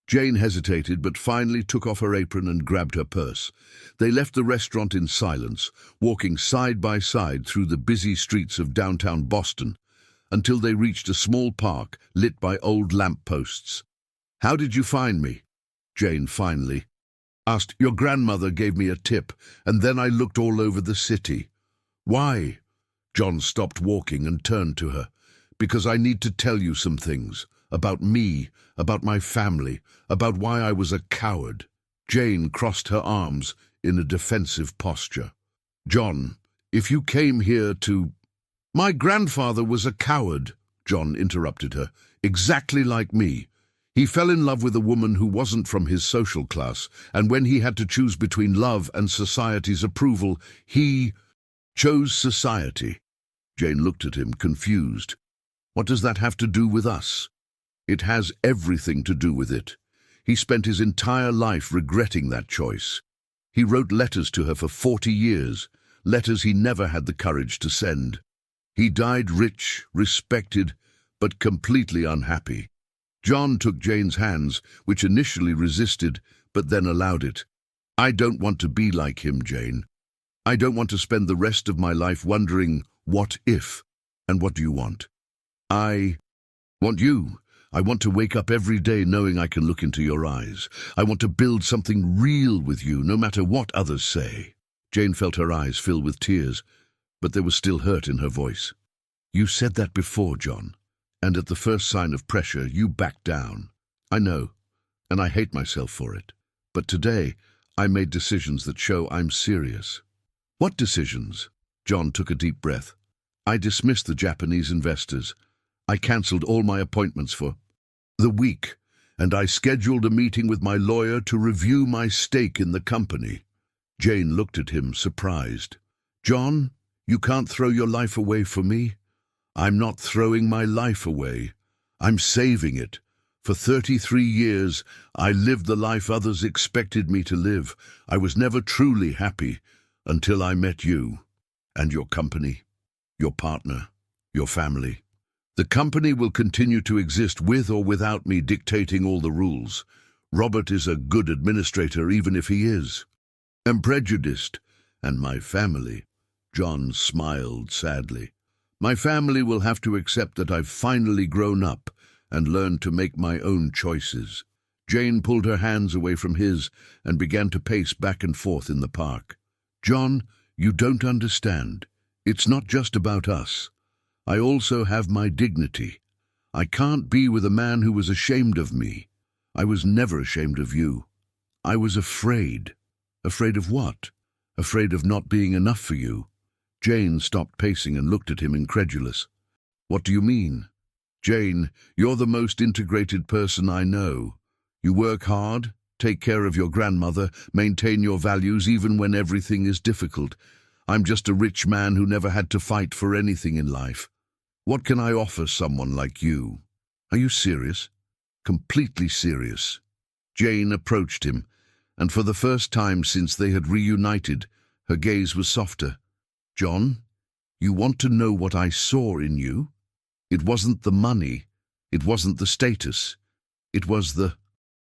Jane hesitated, but finally took off her apron and grabbed her purse. They left the restaurant in silence, walking side by side through the busy streets of downtown Boston, until they reached a small park lit by old lamp-posts. "How did you find me?" Jane finally asked. "Your grandmother gave me a tip, and then I looked all over the city." "Why?" John stopped walking and turned to her. "Because I need to tell you some things. About me, about my family, about why I was a coward." Jane crossed her arms in a defensive posture. "John, if you came here to—" "My grandfather was a coward," John interrupted her. "Exactly like me. He fell in love with a woman who wasn't from his social class, and when he had to choose between love and society's approval, he chose society." Jane looked at him, confused. "What does that have to do with us?" "It has everything to do with it. He spent his entire life regretting that choice. He wrote letters to her for 40 years, letters he never had the courage to send. He died rich, respected, but completely unhappy." John took Jane's hands, which initially resisted, but then allowed it. "I don't want to be like him, Jane. I don't want to spend the rest of my life wondering, what if? And what do you want?" "I want you. I want to wake up every day knowing I can look into your eyes. I want to build something real with you, no matter what others say." Jane felt her eyes fill with tears, but there was still hurt in her voice. "You said that before, John, and at the first sign of pressure, you backed down. I know, and I hate myself for it. But today, I made decisions that show I'm serious." "What decisions?" John took a deep breath. "I dismissed the Japanese investors. I cancelled all my appointments for the week, and I scheduled a meeting with my lawyer to review my stake in the company." Jane looked at him, surprised. "John, you can't throw your life away for me?" "I'm not throwing my life away. I'm saving it. For 33 years, I lived the life others expected me to live. I was never truly happy until I met you and your company, your partner, your family. The company will continue to exist with or without me dictating all the rules. Robert is a good administrator, even if he is. I'm prejudiced, and my family—" John smiled sadly. "My family will have to accept that I've finally grown up and learned to make my own choices." Jane pulled her hands away from his and began to pace back and forth in the park. "John, you don't understand. It's not just about us. I also have my dignity. I can't be with a man who was ashamed of me. I was never ashamed of you. I was afraid. Afraid of what? Afraid of not being enough for you. Jane stopped pacing and looked at him incredulous. What do you mean? Jane, you're the most integrated person I know. You work hard, take care of your grandmother, maintain your values even when everything is difficult. I'm just a rich man who never had to fight for anything in life. What can I offer someone like you? Are you serious? Completely serious. Jane approached him, and for the first time since they had reunited, her gaze was softer. John, you want to know what I saw in you? It wasn't the money. It wasn't the status. It was the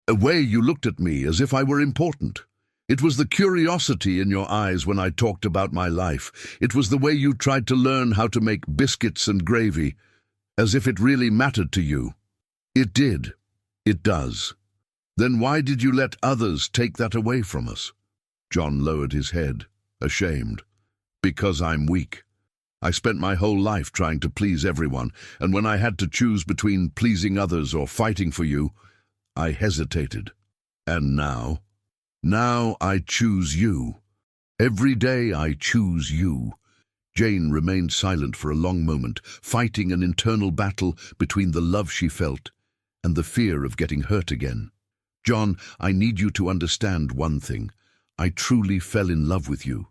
way you looked at me as if I were important. It was the curiosity in your eyes when I talked about my life. It was the way you tried to learn how to make biscuits and gravy, as if it really mattered to you. It did. It does. Then why did you let others take that away from us? John lowered his head, ashamed. Because I'm weak. I spent my whole life trying to please everyone, and when I had to choose between pleasing others or fighting for you, I hesitated. And now I choose you. Every day I choose you. Jane remained silent for a long moment, fighting an internal battle between the love she felt and the fear of getting hurt again. John, I need you to understand one thing. I truly fell in love with you.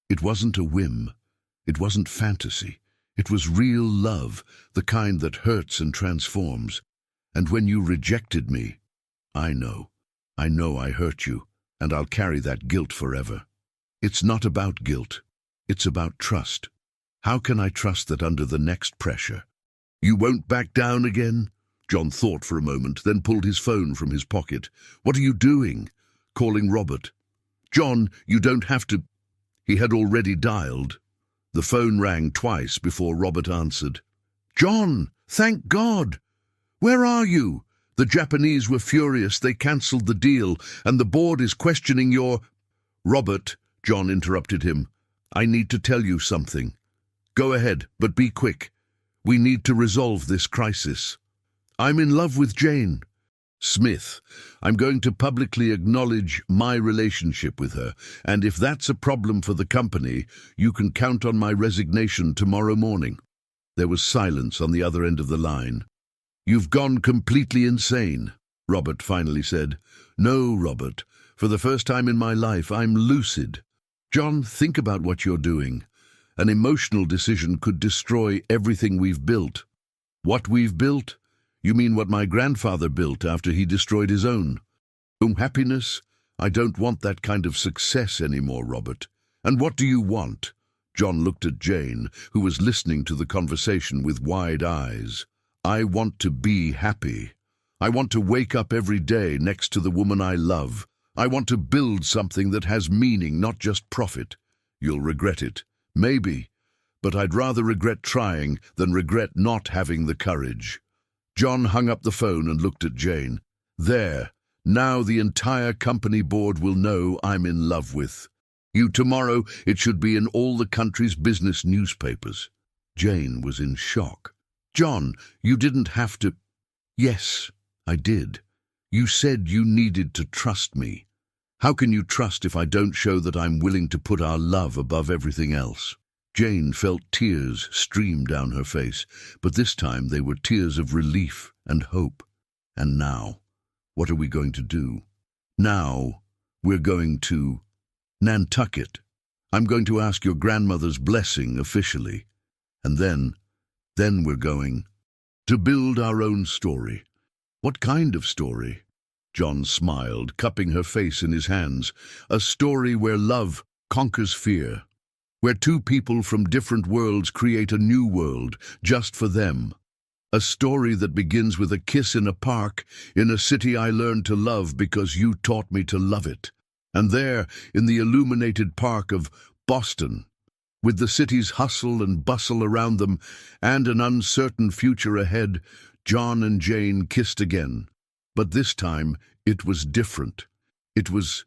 It wasn't a whim. It wasn't fantasy. It was real love, the kind that hurts and transforms. And when you rejected me, I know I hurt you, and I'll carry that guilt forever. It's not about guilt. It's about trust. How can I trust that under the next pressure? You won't back down again? John thought for a moment, then pulled his phone from his pocket. What are you doing? Calling Robert. John, you don't have to. He had already dialed. The phone rang twice before Robert answered. John, thank God! Where are you? The Japanese were furious. They cancelled the deal, and the board is questioning your... Robert, John interrupted him. I need to tell you something. Go ahead, but be quick. We need to resolve this crisis. I'm in love with Jane. Smith, I'm going to publicly acknowledge my relationship with her, and if that's a problem for the company, you can count on my resignation tomorrow morning. There was silence on the other end of the line. You've gone completely insane, Robert finally said. No, Robert. For the first time in my life, I'm lucid. John, think about what you're doing. An emotional decision could destroy everything we've built. What we've built? You mean what my grandfather built after he destroyed his own? Happiness? I don't want that kind of success anymore, Robert. And what do you want? John looked at Jane, who was listening to the conversation with wide eyes. I want to be happy. I want to wake up every day next to the woman I love. I want to build something that has meaning, not just profit. You'll regret it. Maybe. But I'd rather regret trying than regret not having the courage. John hung up the phone and looked at Jane. There. Now the entire company board will know I'm in love with you. Tomorrow it should be in all the country's business newspapers. Jane was in shock. John, you didn't have to... Yes, I did. You said you needed to trust me. How can you trust if I don't show that I'm willing to put our love above everything else? Jane felt tears stream down her face, but this time they were tears of relief and hope. And now, what are we going to do? Now, we're going to Nantucket. I'm going to ask your grandmother's blessing officially. And then we're going to build our own story. What kind of story? John smiled, cupping her face in his hands. A story where love conquers fear. Where two people from different worlds create a new world, just for them. A story that begins with a kiss in a park, in a city I learned to love because you taught me to love it. And there, in the illuminated park of Boston, with the city's hustle and bustle around them, and an uncertain future ahead, John and Jane kissed again. But this time, it was different. It was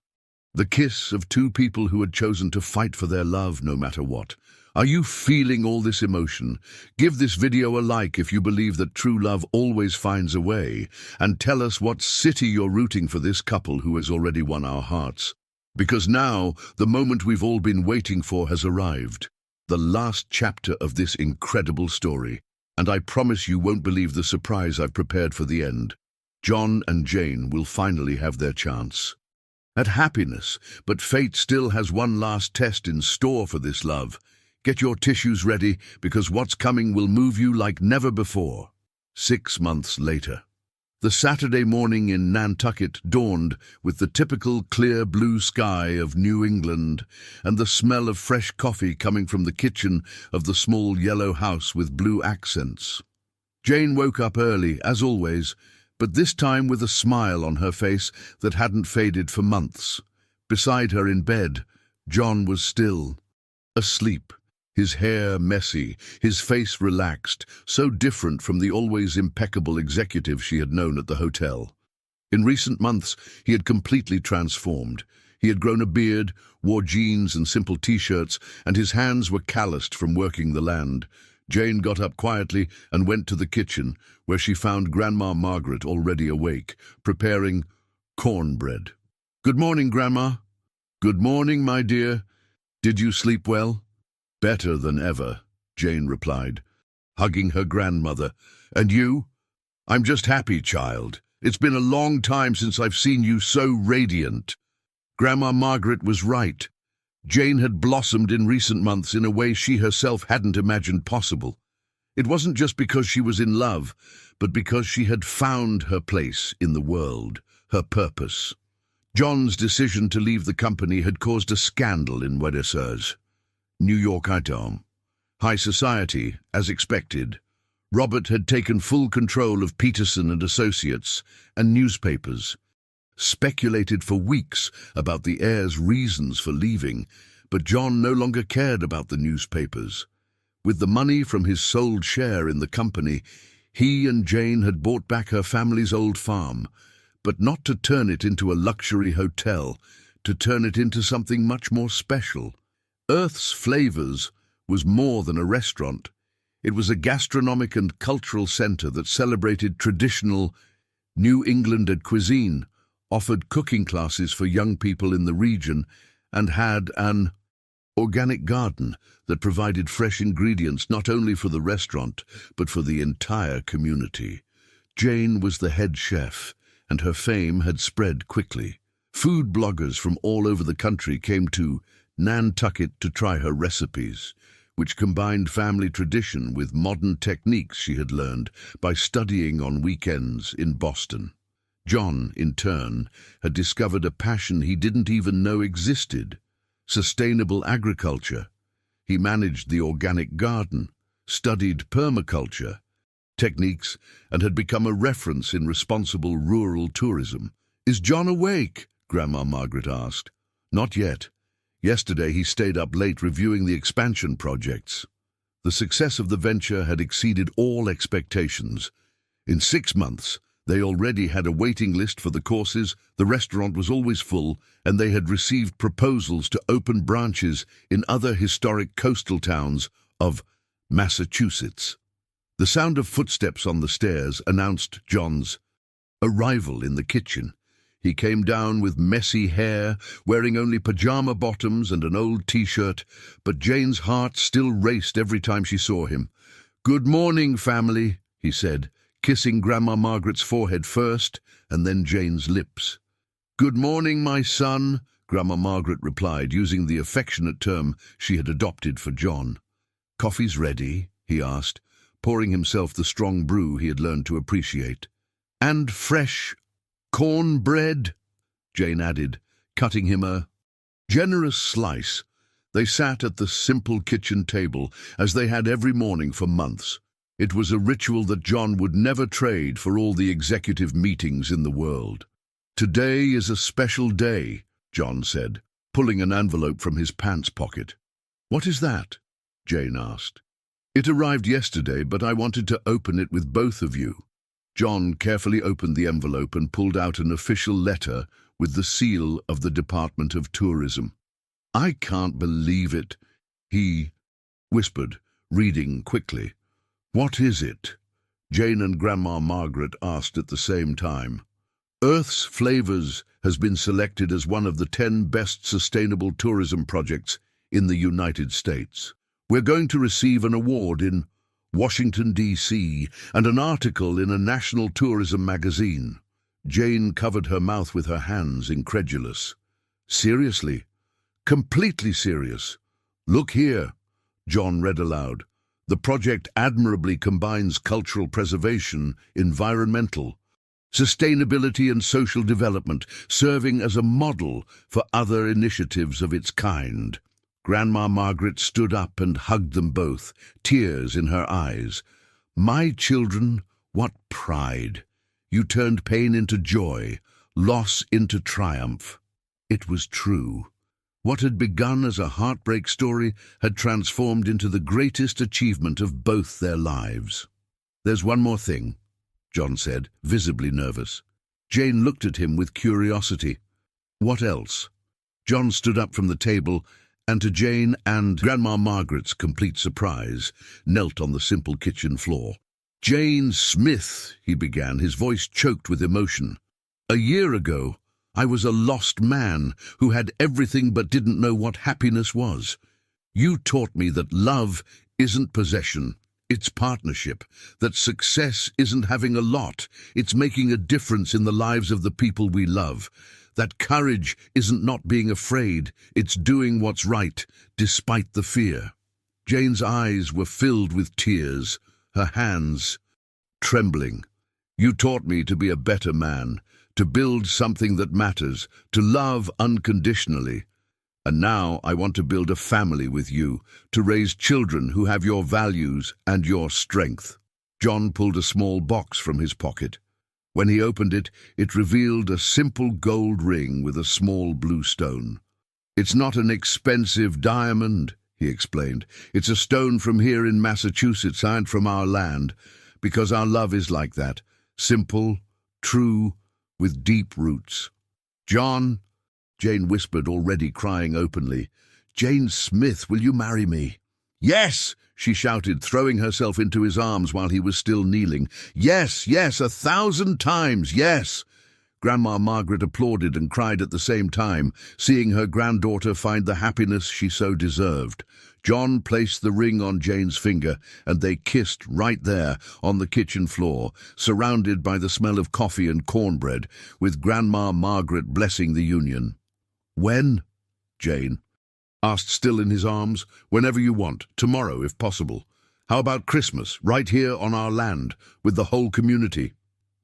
The kiss of two people who had chosen to fight for their love no matter what. Are you feeling all this emotion? Give this video a like if you believe that true love always finds a way, and tell us what city you're rooting for this couple who has already won our hearts. Because now, the moment we've all been waiting for has arrived. The last chapter of this incredible story. And I promise you won't believe the surprise I've prepared for the end. John and Jane will finally have their chance at happiness, but fate still has one last test in store for this love. Get your tissues ready, because what's coming will move you like never before. 6 months later. The Saturday morning in Nantucket dawned with the typical clear blue sky of New England and the smell of fresh coffee coming from the kitchen of the small yellow house with blue accents. Jane woke up early, as always, but this time with a smile on her face that hadn't faded for months. Beside her in bed, John was still asleep. His hair messy, his face relaxed, so different from the always impeccable executive she had known at the hotel. In recent months, he had completely transformed. He had grown a beard, wore jeans and simple t-shirts, and his hands were calloused from working the land. Jane got up quietly and went to the kitchen, where she found Grandma Margaret already awake, preparing cornbread. "Good morning, Grandma." "Good morning, my dear. Did you sleep well?" "Better than ever," Jane replied, hugging her grandmother. "And you?" "I'm just happy, child. It's been a long time since I've seen you so radiant." Grandma Margaret was right. Jane had blossomed in recent months in a way she herself hadn't imagined possible. It wasn't just because she was in love, but because she had found her place in the world, her purpose. John's decision to leave the company had caused a scandal in Wednesdays. New York item. High society, as expected. Robert had taken full control of Peterson and Associates and newspapers. Speculated for weeks about the heir's reasons for leaving, but John no longer cared about the newspapers. With the money from his sold share in the company, he and Jane had bought back her family's old farm, but not to turn it into a luxury hotel, to turn it into something much more special. Earth's Flavors was more than a restaurant. It was a gastronomic and cultural center that celebrated traditional New England cuisine, offered cooking classes for young people in the region, and had an organic garden that provided fresh ingredients not only for the restaurant, but for the entire community. Jane was the head chef, and her fame had spread quickly. Food bloggers from all over the country came to Nantucket to try her recipes, which combined family tradition with modern techniques she had learned by studying on weekends in Boston. John, in turn, had discovered a passion he didn't even know existed: sustainable agriculture. He managed the organic garden, studied permaculture techniques, and had become a reference in responsible rural tourism. "Is John awake?" Grandma Margaret asked. "Not yet. Yesterday he stayed up late reviewing the expansion projects." The success of the venture had exceeded all expectations. In 6 months, they already had a waiting list for the courses, the restaurant was always full, and they had received proposals to open branches in other historic coastal towns of Massachusetts. The sound of footsteps on the stairs announced John's arrival in the kitchen. He came down with messy hair, wearing only pajama bottoms and an old t-shirt, but Jane's heart still raced every time she saw him. "Good morning, family," he said, kissing Grandma Margaret's forehead first and then Jane's lips. "Good morning, my son," Grandma Margaret replied, using the affectionate term she had adopted for John. "Coffee's ready?" he asked, pouring himself the strong brew he had learned to appreciate. "And fresh cornbread," Jane added, cutting him a generous slice. They sat at the simple kitchen table, as they had every morning for months. It was a ritual that John would never trade for all the executive meetings in the world. "Today is a special day," John said, pulling an envelope from his pants pocket. "What is that?" Jane asked. "It arrived yesterday, but I wanted to open it with both of you." John carefully opened the envelope and pulled out an official letter with the seal of the Department of Tourism. "I can't believe it," he whispered, reading quickly. "What is it?" Jane and Grandma Margaret asked at the same time. "Earth's Flavors has been selected as one of the 10 best sustainable tourism projects in the United States. We're going to receive an award in Washington, D.C., and an article in a national tourism magazine." Jane covered her mouth with her hands, incredulous. "Seriously? Completely serious? Look here," John read aloud. "The project admirably combines cultural preservation, environmental, sustainability and social development, serving as a model for other initiatives of its kind." Grandma Margaret stood up and hugged them both, tears in her eyes. "My children, what pride! You turned pain into joy, loss into triumph." It was true. What had begun as a heartbreak story had transformed into the greatest achievement of both their lives. "There's one more thing," John said, visibly nervous. Jane looked at him with curiosity. "What else?" John stood up from the table and, to Jane and Grandma Margaret's complete surprise, knelt on the simple kitchen floor. "Jane Smith," he began, his voice choked with emotion. "A year ago, I was a lost man who had everything but didn't know what happiness was. You taught me that love isn't possession, it's partnership, that success isn't having a lot, it's making a difference in the lives of the people we love, that courage isn't not being afraid, it's doing what's right, despite the fear." Jane's eyes were filled with tears, her hands trembling. "You taught me to be a better man, to build something that matters, to love unconditionally. And now I want to build a family with you, to raise children who have your values and your strength." John pulled a small box from his pocket. When he opened it, it revealed a simple gold ring with a small blue stone. "It's not an expensive diamond," he explained. "It's a stone from here in Massachusetts and from our land, because our love is like that, simple, true, with deep roots." "John," Jane whispered, already crying openly, "Jane Smith, will you marry me?" "Yes!" she shouted, throwing herself into his arms while he was still kneeling. "Yes, yes, 1,000 times, yes!" Grandma Margaret applauded and cried at the same time, seeing her granddaughter find the happiness she so deserved. John placed the ring on Jane's finger, and they kissed right there on the kitchen floor, surrounded by the smell of coffee and cornbread, with Grandma Margaret blessing the union. "When?" Jane asked, still in his arms. "Whenever you want, tomorrow if possible. How about Christmas, right here on our land, with the whole community?"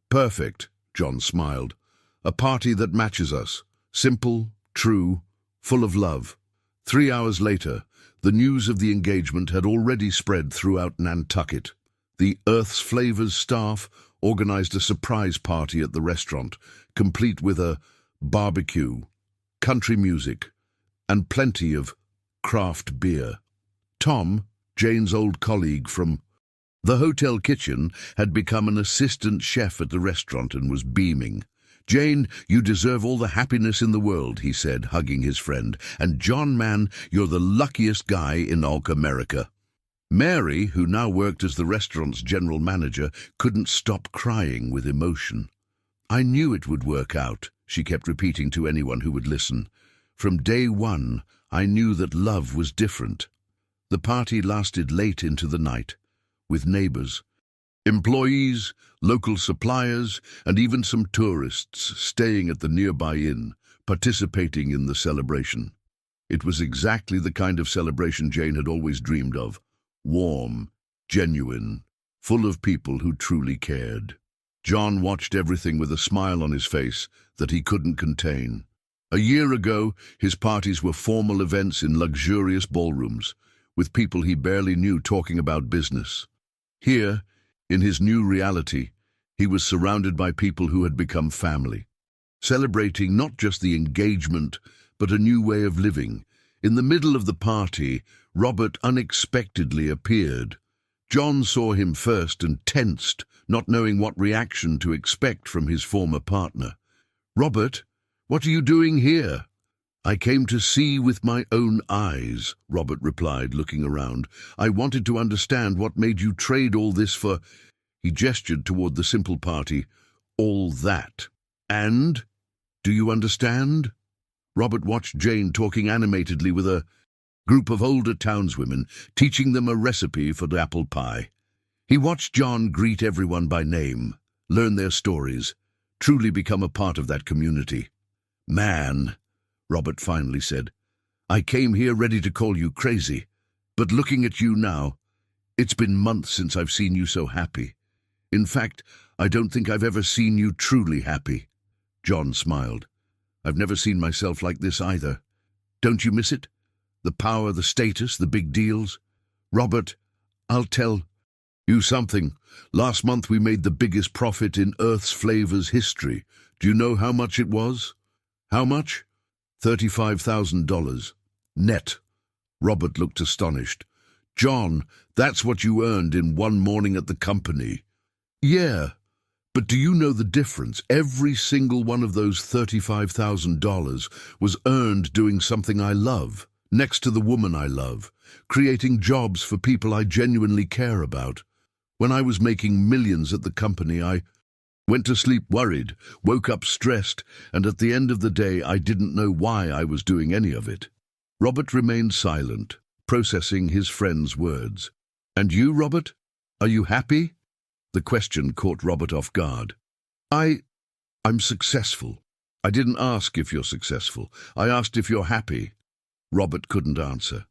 "Perfect," John smiled. "A party that matches us, simple, true, full of love." 3 hours later, the news of the engagement had already spread throughout Nantucket. The Earth's Flavors staff organized a surprise party at the restaurant, complete with a barbecue, country music, and plenty of craft beer. Tom, Jane's old colleague from the hotel kitchen, had become an assistant chef at the restaurant and was beaming. "Jane, you deserve all the happiness in the world," he said, hugging his friend. "And John, man, you're the luckiest guy in all America." Mary, who now worked as the restaurant's general manager, couldn't stop crying with emotion. "I knew it would work out," she kept repeating to anyone who would listen. "From day one, I knew that love was different." The party lasted late into the night, with neighbors, employees, local suppliers, and even some tourists staying at the nearby inn, participating in the celebration. It was exactly the kind of celebration Jane had always dreamed of. Warm, genuine, full of people who truly cared. John watched everything with a smile on his face that he couldn't contain. A year ago, his parties were formal events in luxurious ballrooms, with people he barely knew talking about business. Here, in his new reality, he was surrounded by people who had become family, celebrating not just the engagement, but a new way of living. In the middle of the party, Robert unexpectedly appeared. John saw him first and tensed, not knowing what reaction to expect from his former partner. "Robert," What are you doing here?" "I came to see with my own eyes," Robert replied, looking around. "I wanted to understand what made you trade all this for—" He gestured toward the simple party. "All that. And? Do you understand?" Robert watched Jane talking animatedly with a group of older townswomen, teaching them a recipe for the apple pie. He watched John greet everyone by name, learn their stories, truly become a part of that community. "Man," Robert finally said, "I came here ready to call you crazy, but looking at you now, it's been months since I've seen you so happy. In fact, I don't think I've ever seen you truly happy." John smiled. "I've never seen myself like this either. Don't you miss it? The power, the status, the big deals? Robert, I'll tell you something. Last month we made the biggest profit in Earth's Flavors history. Do you know how much it was?" "How much?" $35,000. Net. Robert looked astonished. "John, that's what you earned in one morning at the company." "Yeah, but do you know the difference? Every single one of those $35,000 was earned doing something I love, next to the woman I love, creating jobs for people I genuinely care about. When I was making millions at the company, I went to sleep worried, woke up stressed, and at the end of the day I didn't know why I was doing any of it." Robert remained silent, processing his friend's words. "And you, Robert? Are you happy?" The question caught Robert off guard. I'm successful. I didn't ask if you're successful. I asked if you're happy." Robert couldn't answer,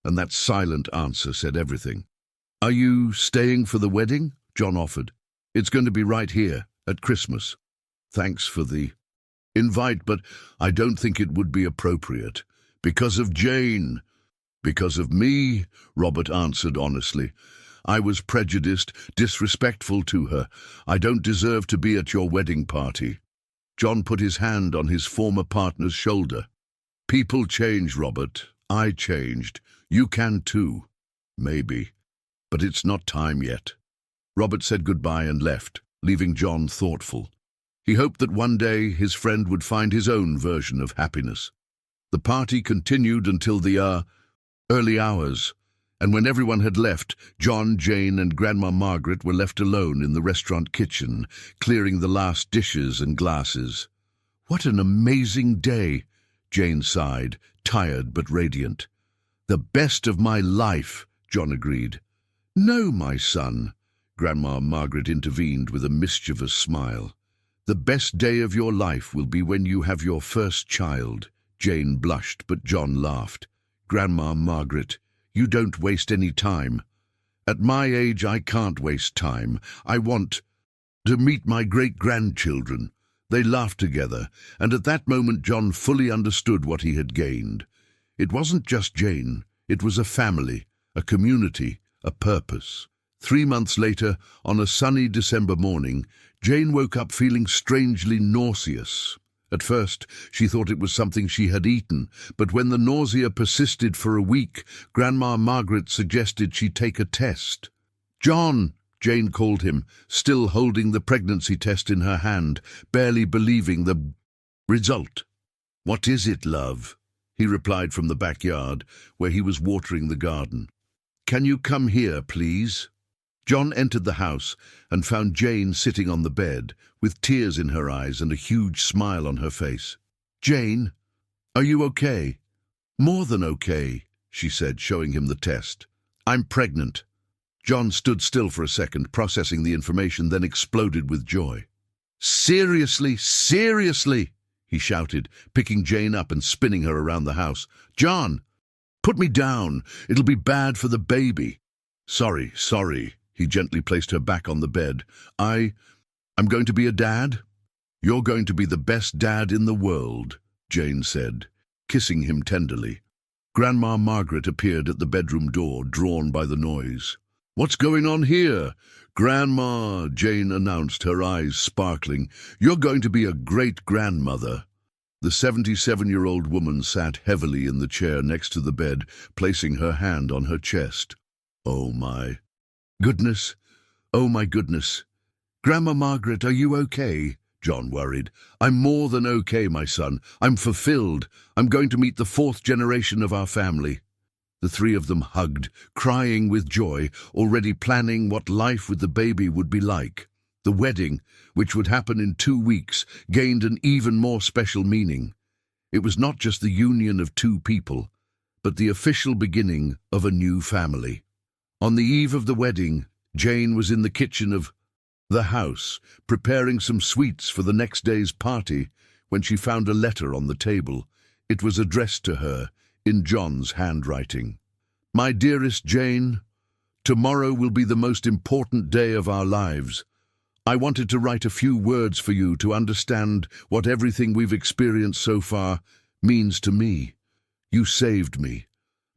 and that silent answer said everything. "Are you staying for the wedding?" John offered. "It's going to be right here, at Christmas." "Thanks for the invite, but I don't think it would be appropriate. Because of Jane." "Because of me," Robert answered honestly. "I was prejudiced, disrespectful to her. I don't deserve to be at your wedding party." John put his hand on his former partner's shoulder. "People change, Robert. I changed. You can too. Maybe. But it's not time yet." Robert said goodbye and left, leaving John thoughtful. He hoped that one day his friend would find his own version of happiness. The party continued until the early hours, and when everyone had left, John, Jane, and Grandma Margaret were left alone in the restaurant kitchen, clearing the last dishes and glasses. "What an amazing day," Jane sighed, tired but radiant. "The best of my life," John agreed. "No, my son," Grandma Margaret intervened with a mischievous smile. "The best day of your life will be when you have your first child." Jane blushed, but John laughed. "Grandma Margaret, you don't waste any time." "At my age, I can't waste time. I want to meet my great-grandchildren." They laughed together, and at that moment John fully understood what he had gained. It wasn't just Jane. It was a family, a community, a purpose. 3 months later, on a sunny December morning, Jane woke up feeling strangely nauseous. At first, she thought it was something she had eaten, but when the nausea persisted for a week, Grandma Margaret suggested she take a test. "John," Jane called him, still holding the pregnancy test in her hand, barely believing the result. "What is it, love?" he replied from the backyard, where he was watering the garden. "Can you come here, please?" John entered the house and found Jane sitting on the bed, with tears in her eyes and a huge smile on her face. "Jane, are you okay?" "More than okay," she said, showing him the test. "I'm pregnant." John stood still for a second, processing the information, then exploded with joy. "Seriously, seriously!" he shouted, picking Jane up and spinning her around the house. "John, put me down. It'll be bad for the baby." Sorry. He gently placed her back on the bed. I'm going to be a dad?" "You're going to be the best dad in the world," Jane said, kissing him tenderly. Grandma Margaret appeared at the bedroom door, drawn by the noise. "What's going on here?" "Grandma," Jane announced, her eyes sparkling. "You're going to be a great-grandmother." The 77-year-old woman sat heavily in the chair next to the bed, placing her hand on her chest. "Oh, my goodness. Oh, my goodness. Grandma Margaret, are you okay?" John worried. "I'm more than okay, my son. I'm fulfilled. I'm going to meet the fourth generation of our family." The three of them hugged, crying with joy, already planning what life with the baby would be like. The wedding, which would happen in 2 weeks, gained an even more special meaning. It was not just the union of two people, but the official beginning of a new family. On the eve of the wedding, Jane was in the kitchen of the house, preparing some sweets for the next day's party, when she found a letter on the table. It was addressed to her, in John's handwriting. "My dearest Jane, tomorrow will be the most important day of our lives. I wanted to write a few words for you to understand what everything we've experienced so far means to me. You saved me,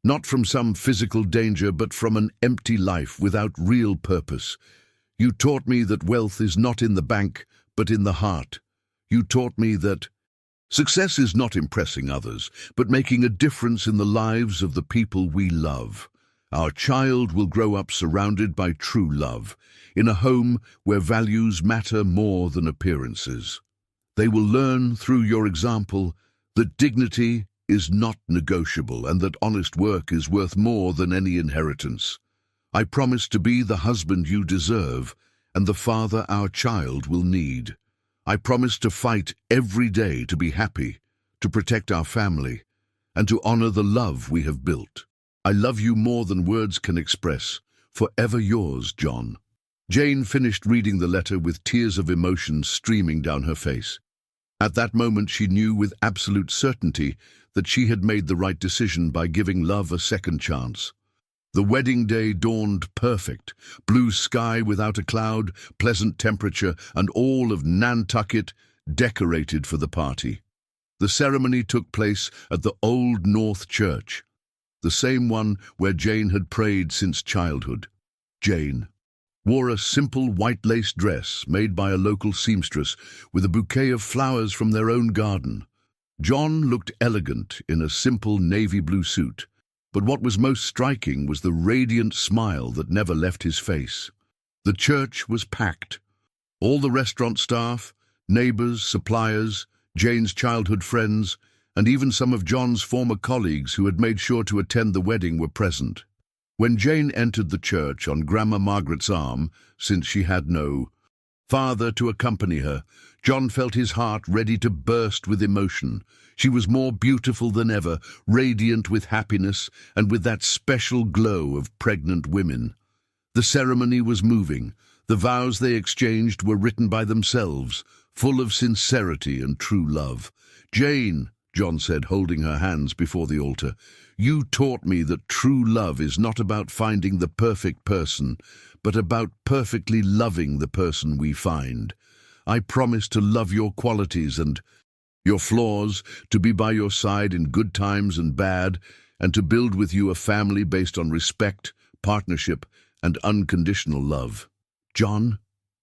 not from some physical danger, but from an empty life without real purpose. You taught me that wealth is not in the bank, but in the heart. You taught me that success is not impressing others, but making a difference in the lives of the people we love. Our child will grow up surrounded by true love, in a home where values matter more than appearances. They will learn through your example that dignity is not negotiable and that honest work is worth more than any inheritance. I promise to be the husband you deserve and the father our child will need. I promise to fight every day to be happy, to protect our family, and to honor the love we have built. I love you more than words can express. Forever yours, John." Jane finished reading the letter with tears of emotion streaming down her face. At that moment she knew with absolute certainty that she had made the right decision by giving love a second chance. The wedding day dawned perfect, blue sky without a cloud, pleasant temperature, and all of Nantucket decorated for the party. The ceremony took place at the Old North Church, the same one where Jane had prayed since childhood. Jane wore a simple white lace dress made by a local seamstress with a bouquet of flowers from their own garden. John looked elegant in a simple navy blue suit, but what was most striking was the radiant smile that never left his face. The church was packed. All the restaurant staff, neighbors, suppliers, Jane's childhood friends, and even some of John's former colleagues who had made sure to attend the wedding were present. When Jane entered the church on Grandma Margaret's arm, since she had no father to accompany her, John felt his heart ready to burst with emotion. She was more beautiful than ever, radiant with happiness and with that special glow of pregnant women. The ceremony was moving. The vows they exchanged were written by themselves, full of sincerity and true love. "Jane," John said, holding her hands before the altar, "you taught me that true love is not about finding the perfect person, but about perfectly loving the person we find. I promise to love your qualities and your flaws, to be by your side in good times and bad, and to build with you a family based on respect, partnership, and unconditional love." "John,"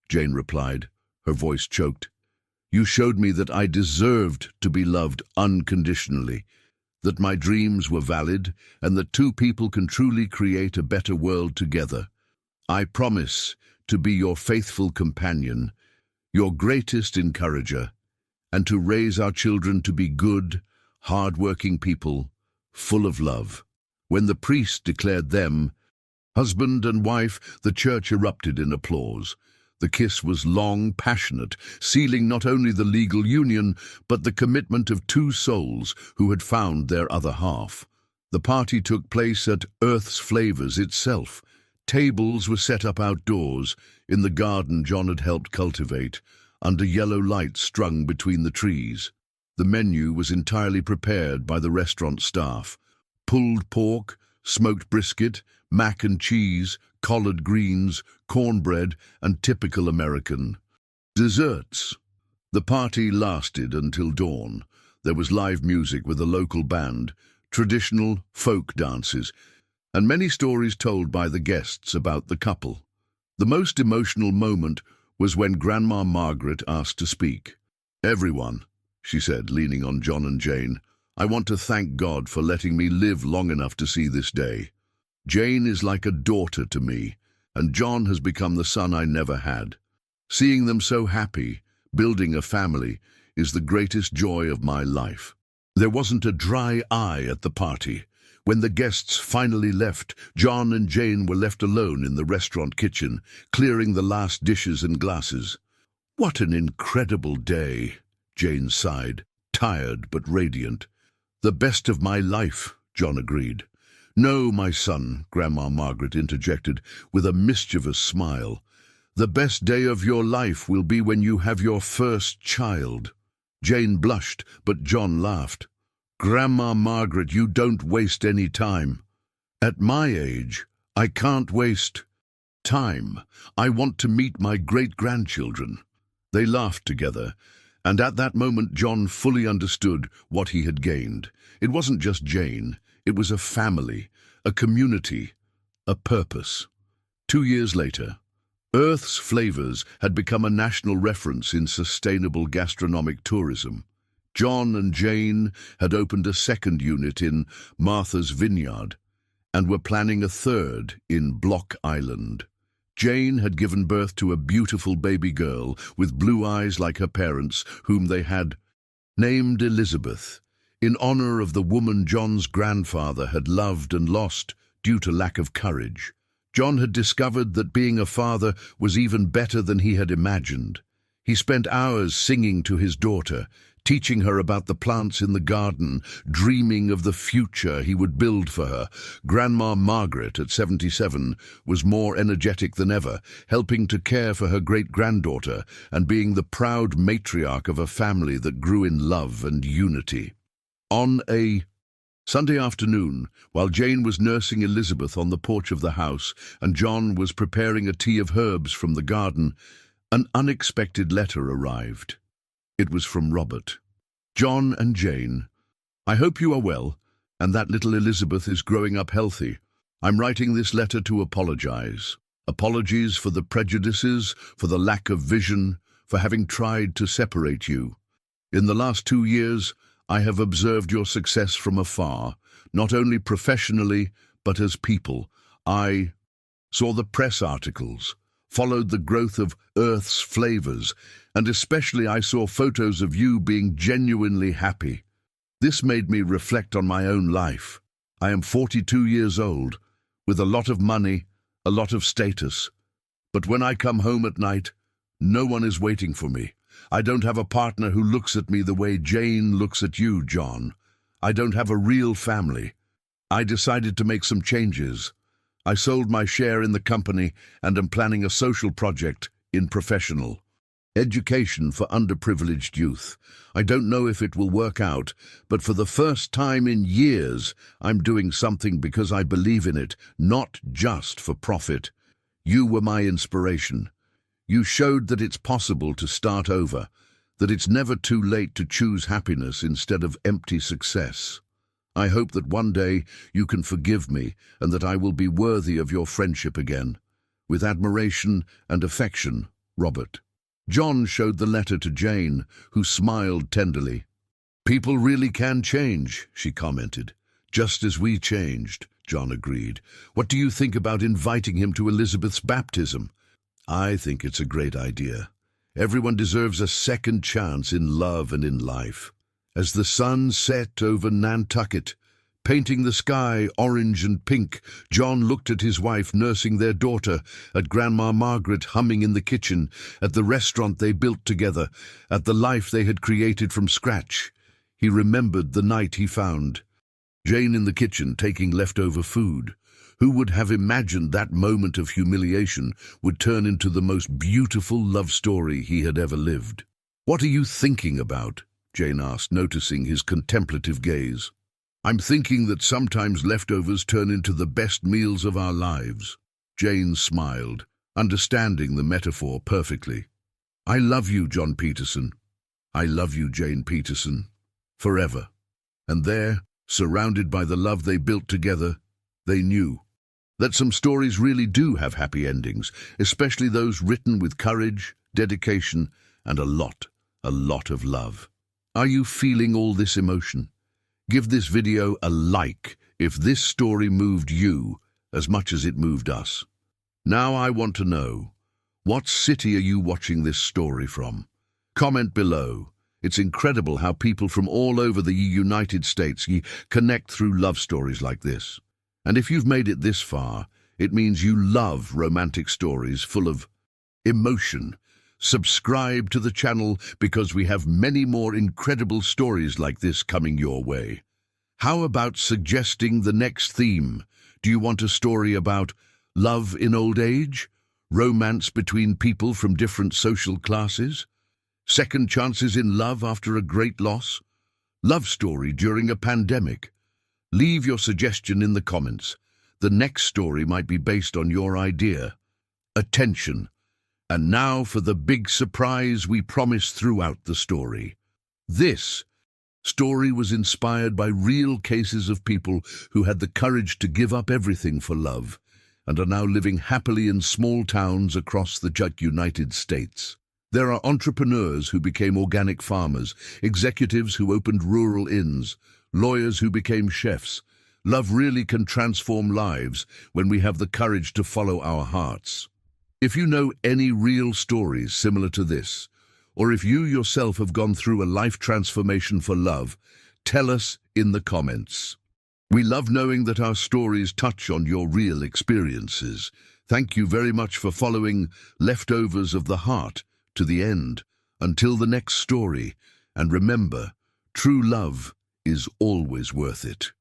Jane replied, her voice choked, "you showed me that I deserved to be loved unconditionally, that my dreams were valid, and that two people can truly create a better world together. I promise to be your faithful companion, your greatest encourager, and to raise our children to be good, hard-working people, full of love." When the priest declared them husband and wife, the church erupted in applause. The kiss was long, passionate, sealing not only the legal union, but the commitment of two souls who had found their other half. The party took place at Earth's Flavors itself. Tables were set up outdoors, in the garden John had helped cultivate, under yellow lights strung between the trees. The menu was entirely prepared by the restaurant staff. Pulled pork, smoked brisket, mac and cheese, collard greens, cornbread, and typical American desserts. The party lasted until dawn. There was live music with a local band, traditional folk dances, and many stories told by the guests about the couple. The most emotional moment was when Grandma Margaret asked to speak. "Everyone," she said, leaning on John and Jane, "I want to thank God for letting me live long enough to see this day. Jane is like a daughter to me, and John has become the son I never had. Seeing them so happy Building a family is the greatest joy of my life. There wasn't a dry eye at the party. When the guests finally left, John and Jane were left alone in the restaurant kitchen, clearing the last dishes and glasses. "What an incredible day," Jane sighed, tired but radiant. "The best of my life," John agreed. "No, my son," Grandma Margaret interjected with a mischievous smile. "The best day of your life will be when you have your first child." Jane blushed, but John laughed. "Grandma Margaret, you don't waste any time." "At my age, I can't waste time. I want to meet my great-grandchildren." They laughed together, and at that moment John fully understood what he had gained. It wasn't just Jane, it was a family, a community, a purpose. 2 years later, Earth's Flavors had become a national reference in sustainable gastronomic tourism. John and Jane had opened a second unit in Martha's Vineyard and were planning a third in Block Island. Jane had given birth to a beautiful baby girl with blue eyes like her parents, whom they had named Elizabeth, in honor of the woman John's grandfather had loved and lost due to lack of courage. John had discovered that being a father was even better than he had imagined. He spent hours singing to his daughter, teaching her about the plants in the garden, dreaming of the future he would build for her. Grandma Margaret, at 77, was more energetic than ever, helping to care for her great-granddaughter and being the proud matriarch of a family that grew in love and unity. On a Sunday afternoon, while Jane was nursing Elizabeth on the porch of the house and John was preparing a tea of herbs from the garden, an unexpected letter arrived. It was from Robert. "John and Jane, I hope you are well and that little Elizabeth is growing up healthy. I'm writing this letter to apologize. Apologies for the prejudices, for the lack of vision, for having tried to separate you. In the last 2 years, I have observed your success from afar, not only professionally, but as people. I saw the press articles, followed the growth of Earth's Flavors, and especially I saw photos of you being genuinely happy. This made me reflect on my own life. I am 42 years old, with a lot of money, a lot of status. But when I come home at night, no one is waiting for me. I don't have a partner who looks at me the way Jane looks at you, John. I don't have a real family. I decided to make some changes. I sold my share in the company and am planning a social project in professional education for underprivileged youth. I don't know if it will work out, but for the first time in years, I'm doing something because I believe in it, not just for profit. You were my inspiration. You showed that it's possible to start over, that it's never too late to choose happiness instead of empty success. I hope that one day you can forgive me and that I will be worthy of your friendship again. With admiration and affection, Robert." John showed the letter to Jane, who smiled tenderly. "People really can change," she commented. "Just as we changed," John agreed. "What do you think about inviting him to Elizabeth's baptism?" "I think it's a great idea. Everyone deserves a second chance in love and in life." As the sun set over Nantucket, painting the sky orange and pink, John looked at his wife nursing their daughter, at Grandma Margaret humming in the kitchen, at the restaurant they built together, at the life they had created from scratch. He remembered the night he found Jane in the kitchen taking leftover food. Who would have imagined that moment of humiliation would turn into the most beautiful love story he had ever lived? "What are you thinking about?" Jane asked, noticing his contemplative gaze. "I'm thinking that sometimes leftovers turn into the best meals of our lives." Jane smiled, understanding the metaphor perfectly. "I love you, John Peterson. I love you, Jane Peterson. Forever." And there, surrounded by the love they built together, they knew that some stories really do have happy endings, especially those written with courage, dedication, and a lot of love. Are you feeling all this emotion? Give this video a like if this story moved you as much as it moved us. Now I want to know, what city are you watching this story from? Comment below. It's incredible how people from all over the United States connect through love stories like this. And if you've made it this far, it means you love romantic stories full of emotion. Subscribe to the channel because we have many more incredible stories like this coming your way. How about suggesting the next theme? Do you want a story about love in old age? Romance between people from different social classes? Second chances in love after a great loss? Love story during a pandemic? Leave your suggestion in the comments. The next story might be based on your idea. Attention! And now for the big surprise we promised throughout the story. This story was inspired by real cases of people who had the courage to give up everything for love and are now living happily in small towns across the United States. There are entrepreneurs who became organic farmers, executives who opened rural inns, lawyers who became chefs. Love really can transform lives when we have the courage to follow our hearts. If you know any real stories similar to this, or if you yourself have gone through a life transformation for love, tell us in the comments. We love knowing that our stories touch on your real experiences. Thank you very much for following Leftovers of the Heart to the end. Until the next story, and remember, true love is always worth it.